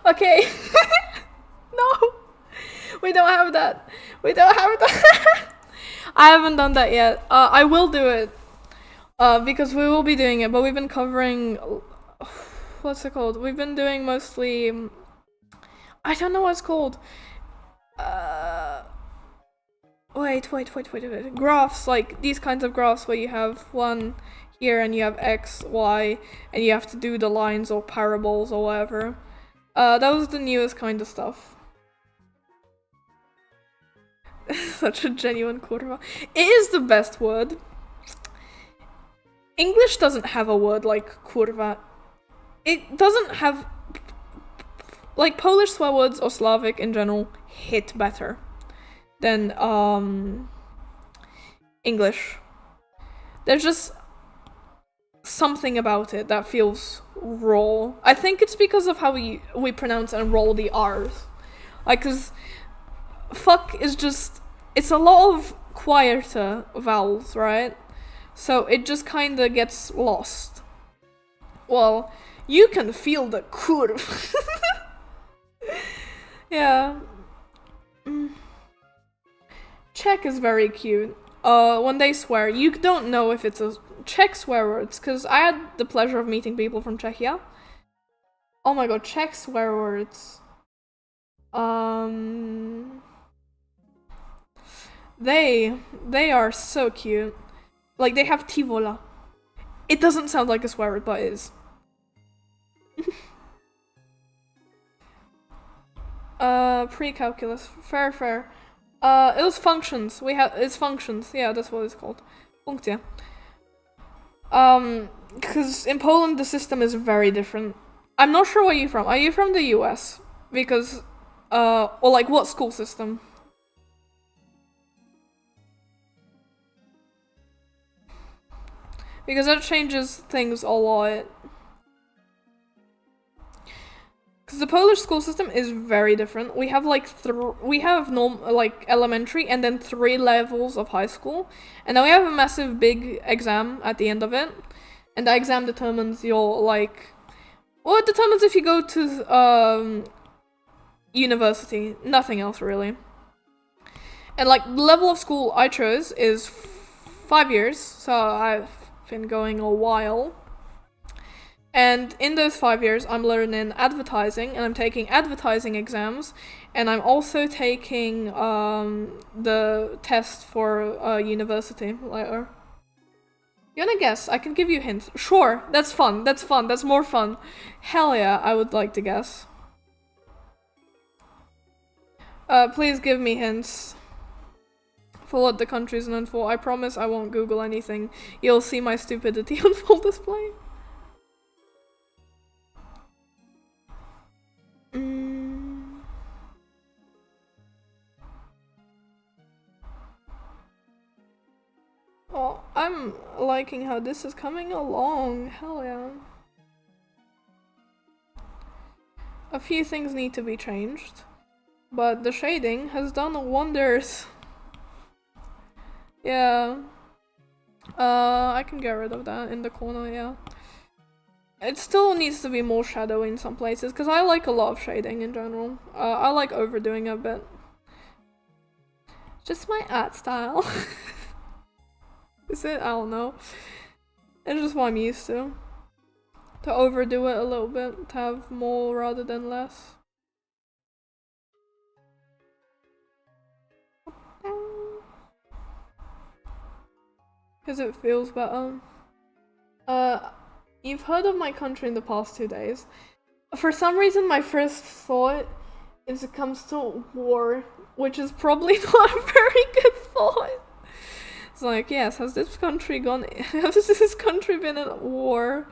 Okay. No! We don't have that. I haven't done that yet. I will do it. Because we will be doing it, but we've been covering... What's it called? We've been doing mostly... I don't know what it's called. wait. Graphs, like these kinds of graphs where you have one here and you have x, y, and you have to do the lines or parables or whatever. That was the newest kind of stuff. Such a genuine kurwa. It is the best word. English doesn't have a word like kurwa. It doesn't have... Like, Polish swear words or Slavic in general hit better than English. There's just something about it that feels raw. I think it's because of how we pronounce and roll the R's. Like, cause fuck is just... It's a lot of quieter vowels, right? So it just kinda gets lost. Well, you can feel the kurv. Yeah. Czech is very cute. When they swear, you don't know if it's a Czech swear words, because I had the pleasure of meeting people from Czechia. Oh my god, Czech swear words. They are so cute. Like, they have tivola. It doesn't sound like a swear word, but it is. Pre-calculus. Fair. It was functions. It's functions. Yeah, that's what it's called. Funkcja. Because in Poland the system is very different. I'm not sure where you're from. Are you from the US? Because, or like what school system? Because that changes things a lot. Because the Polish school system is very different. We have like elementary and then 3 levels of high school, and then we have a massive big exam at the end of it, and that exam determines your like, well, it determines if you go to university. Nothing else really. And like the level of school I chose is 5 years, so I've been going a while. And in those 5 years, I'm learning advertising, and I'm taking advertising exams, and I'm also taking the test for university later. You wanna guess? I can give you hints. Sure, that's fun. That's more fun. Hell yeah, I would like to guess. Please give me hints for what the country's known for. I promise I won't Google anything. You'll see my stupidity on full display. Oh, I'm liking how this is coming along. Hell yeah. A few things need to be changed, but the shading has done wonders. Yeah. I can get rid of that in the corner, yeah. It still needs to be more shadowy in some places, because I like a lot of shading in general. I like overdoing it a bit. Just my art style. Is it? I don't know. It's just what I'm used to. To overdo it a little bit, to have more rather than less. Because it feels better. You've heard of my country in the past 2 days. For some reason, my first thought is it comes to war, which is probably not a very good thought. It's like, yes, has this country been at war?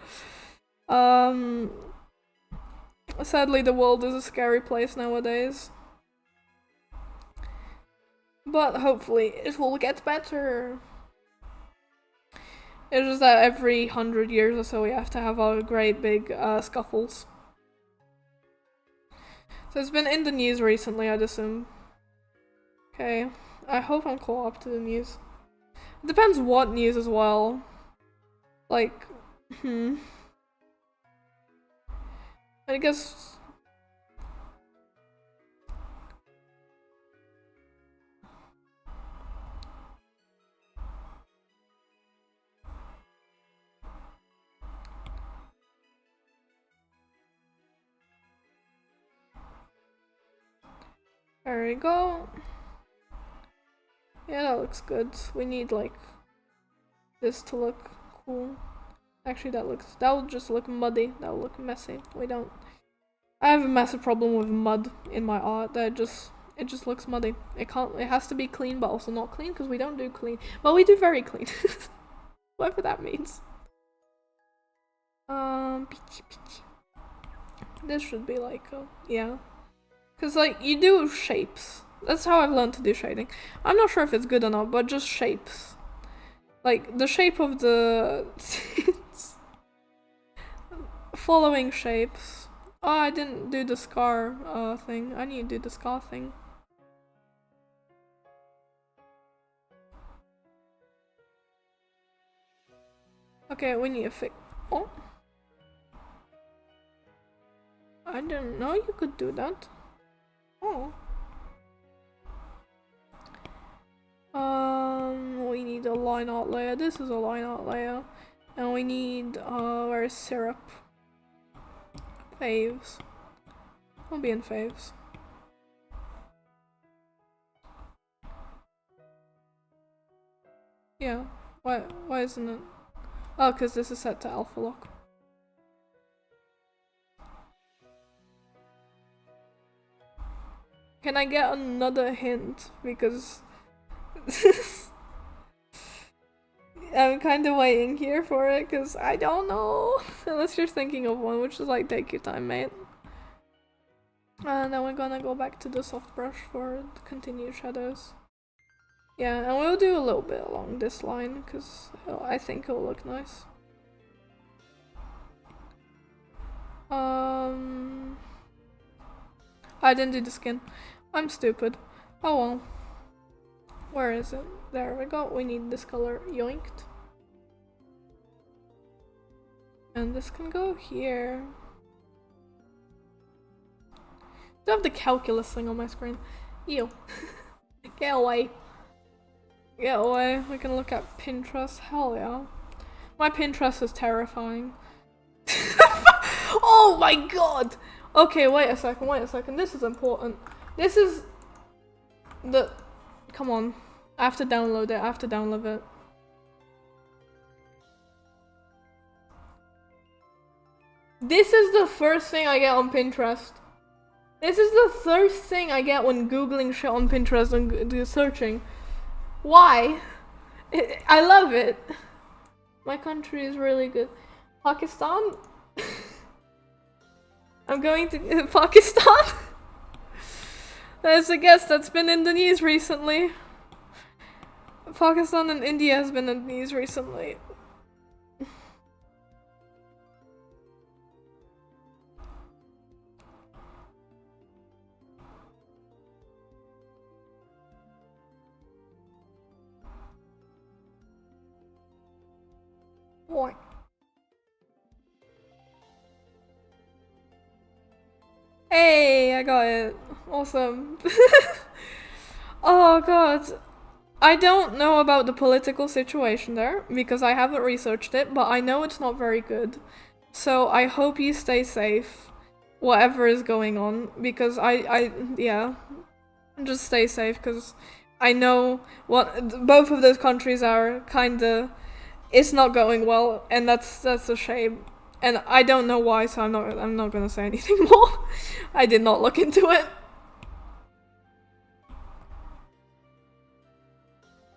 Sadly, the world is a scary place nowadays. But hopefully, it will get better. It's just that every 100 years or so we have to have our great big scuffles. So it's been in the news recently, I'd assume. Okay, I hope I'm caught up to the news. It depends what news as well. Like, I guess... There we go. Yeah, that looks good. We need like this to look cool. Actually, that would just look muddy. That would look messy. I have a massive problem with mud in my art. It just looks muddy. It has to be clean, but also not clean, because we don't do clean. Well, we do very clean. Whatever that means. This should be like, yeah. Because, like, you do shapes. That's how I've learned to do shading. I'm not sure if it's good or not, but just shapes. Like, the shape of the... following shapes. Oh, I didn't do the scar thing. I need to do the scar thing. Okay, we need to fix... Oh. I didn't know you could do that. Oh. We need a line art layer. This is a line art layer. And we need, where is syrup? Faves. I'll be in faves. Yeah. Why isn't it? Oh, because this is set to alpha lock. Can I get another hint? Because I'm kind of waiting here for it, because I don't know. Unless you're thinking of one, which is like, take your time, mate. And then we're gonna go back to the soft brush for the continued shadows. Yeah, and we'll do a little bit along this line, because I think it'll look nice. I didn't do the skin. I'm stupid. Oh well. Where is it? There we go. We need this color yoinked. And this can go here. I have the calculus thing on my screen. Ew. Get away. Get away. We can look at Pinterest. Hell yeah. My Pinterest is terrifying. Oh my god! Okay, wait a second. This is important. This is the... Come on. I have to download it. This is the first thing I get on Pinterest. This is the first thing I get when googling shit on Pinterest and searching. Why? I love it. My country is really good. Pakistan? I'm going to Pakistan? There's a guest that's been in the news recently. Pakistan and India has been in the news recently. What? Hey, I got it. Awesome. Oh god. I don't know about the political situation there, because I haven't researched it, but I know it's not very good. So I hope you stay safe, whatever is going on, because yeah. Just stay safe, because I know both of those countries are kinda... It's not going well, and that's a shame. And I don't know why, so I'm not gonna say anything more. I did not look into it.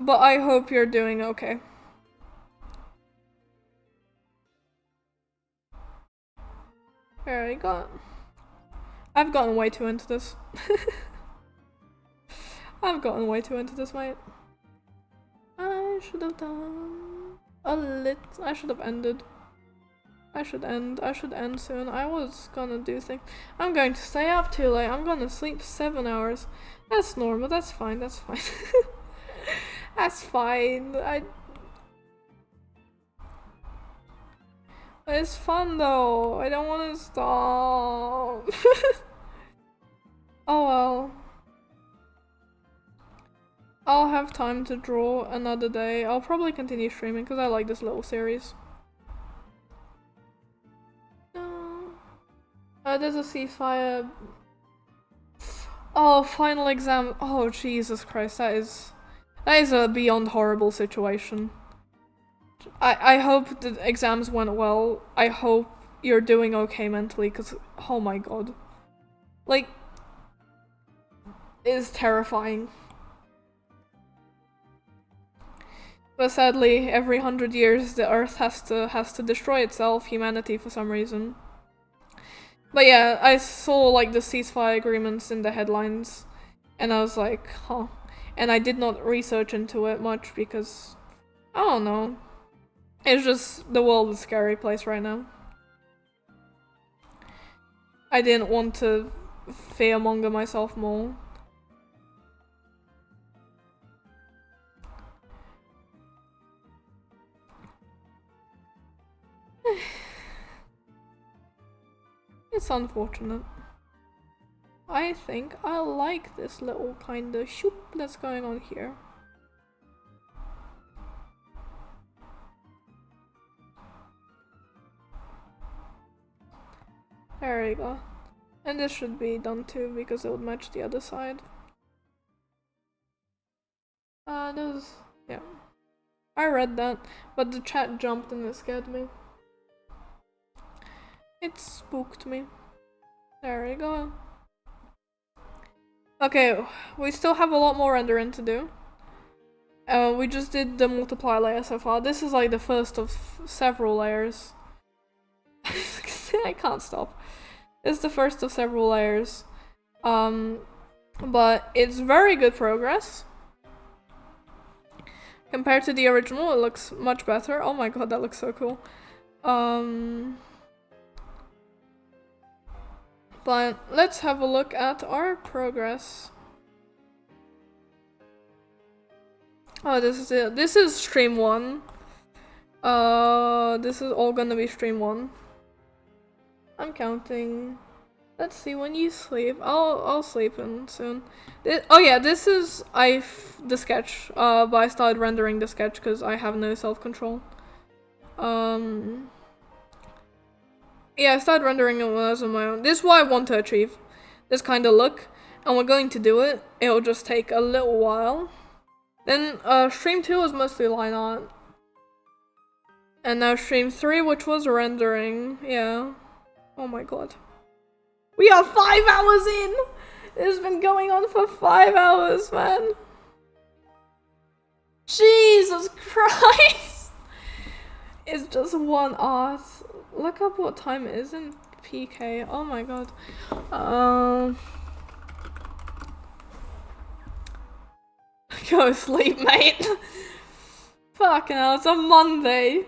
But I hope you're doing okay. There we go. I've gotten way too into this. I've gotten way too into this, mate. I should have done a lit. I should have ended. I should end soon. I was gonna do things. I'm going to stay up too late. I'm gonna sleep 7 hours. That's normal. That's fine. That's fine. That's fine. It's fun though. I don't want to stop. Oh well. I'll have time to draw another day. I'll probably continue streaming because I like this little series. There's a ceasefire. Oh, final exam. Oh, Jesus Christ, that is... That is a beyond horrible situation. I hope the exams went well. I hope you're doing okay mentally, because, oh my god. Like, it's terrifying. But sadly, every 100 years the Earth has to destroy itself, humanity, for some reason. But yeah, I saw like the ceasefire agreements in the headlines, and I was like, huh. And I did not research into it much because, I don't know. It's just, the world is a scary place right now. I didn't want to fearmonger myself more. It's unfortunate. I think I like this little kind of shoop that's going on here. There we go. And this should be done too, because it would match the other side. Yeah. I read that, but the chat jumped and it scared me. It spooked me. There we go. Okay, we still have a lot more rendering to do. We just did the multiply layer so far. This is like the first of several layers. I can't stop. It's the first of several layers. But it's very good progress. Compared to the original, it looks much better. Oh my god, that looks so cool. But let's have a look at our progress. Oh, this is it. This is stream 1. This is all gonna be stream 1. I'm counting. Let's see, when you sleep. I'll sleep in soon. Oh yeah, this is the sketch. But I started rendering the sketch because I have no self-control. Yeah, I started rendering it when I was on my own. This is what I want to achieve. This kind of look. And we're going to do it. It'll just take a little while. Then stream 2 was mostly line art. And now stream 3, which was rendering. Yeah. Oh my god. We are 5 hours in! This has been going on for 5 hours, man. Jesus Christ! It's just one art. Look up what time it is in PK. Oh my god. Go sleep, mate. Fucking hell, it's a Monday.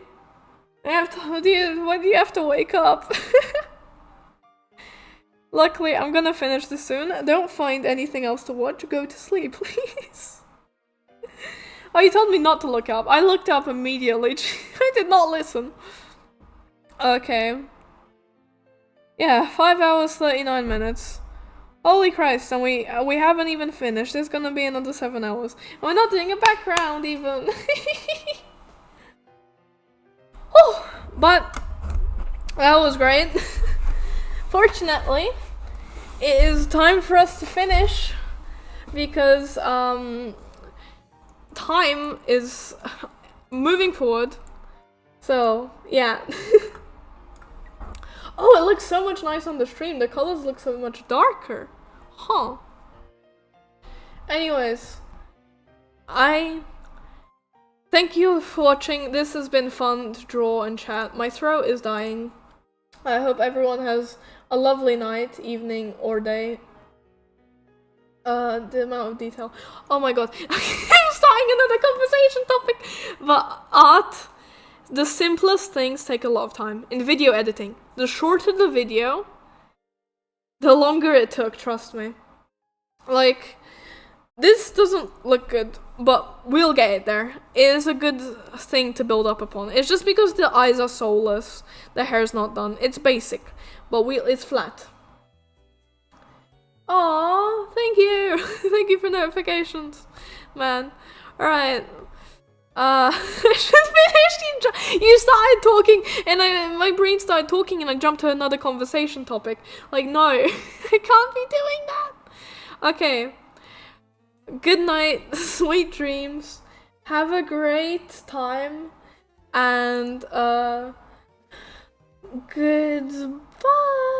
When do you have to wake up? Luckily, I'm gonna finish this soon. Don't find anything else to watch. Go to sleep, please. Oh, you told me not to look up. I looked up immediately. I did not listen. Okay. Yeah, 5 hours, 39 minutes. Holy Christ, and we haven't even finished. There's gonna be another 7 hours. And we're not doing a background even. Oh, but that was great. Fortunately, it is time for us to finish because time is moving forward. So, yeah. Oh, it looks so much nicer on the stream. The colors look so much darker. Huh. Anyways, thank you for watching. This has been fun to draw and chat. My throat is dying. I hope everyone has a lovely night, evening, or day. The amount of detail. Oh my god. I'm starting another conversation topic. But art, the simplest things take a lot of time. In video editing, the shorter the video, the longer it took, trust me. Like, this doesn't look good, but we'll get it there. It is a good thing to build up upon. It's just because the eyes are soulless, the hair's not done. It's basic, but it's flat. Aww, thank you. Thank you for notifications, man. Alright. I should finish. You started talking, and my brain started talking, and I jumped to another conversation topic. Like, no, I can't be doing that. Okay. Good night, sweet dreams. Have a great time, and goodbye.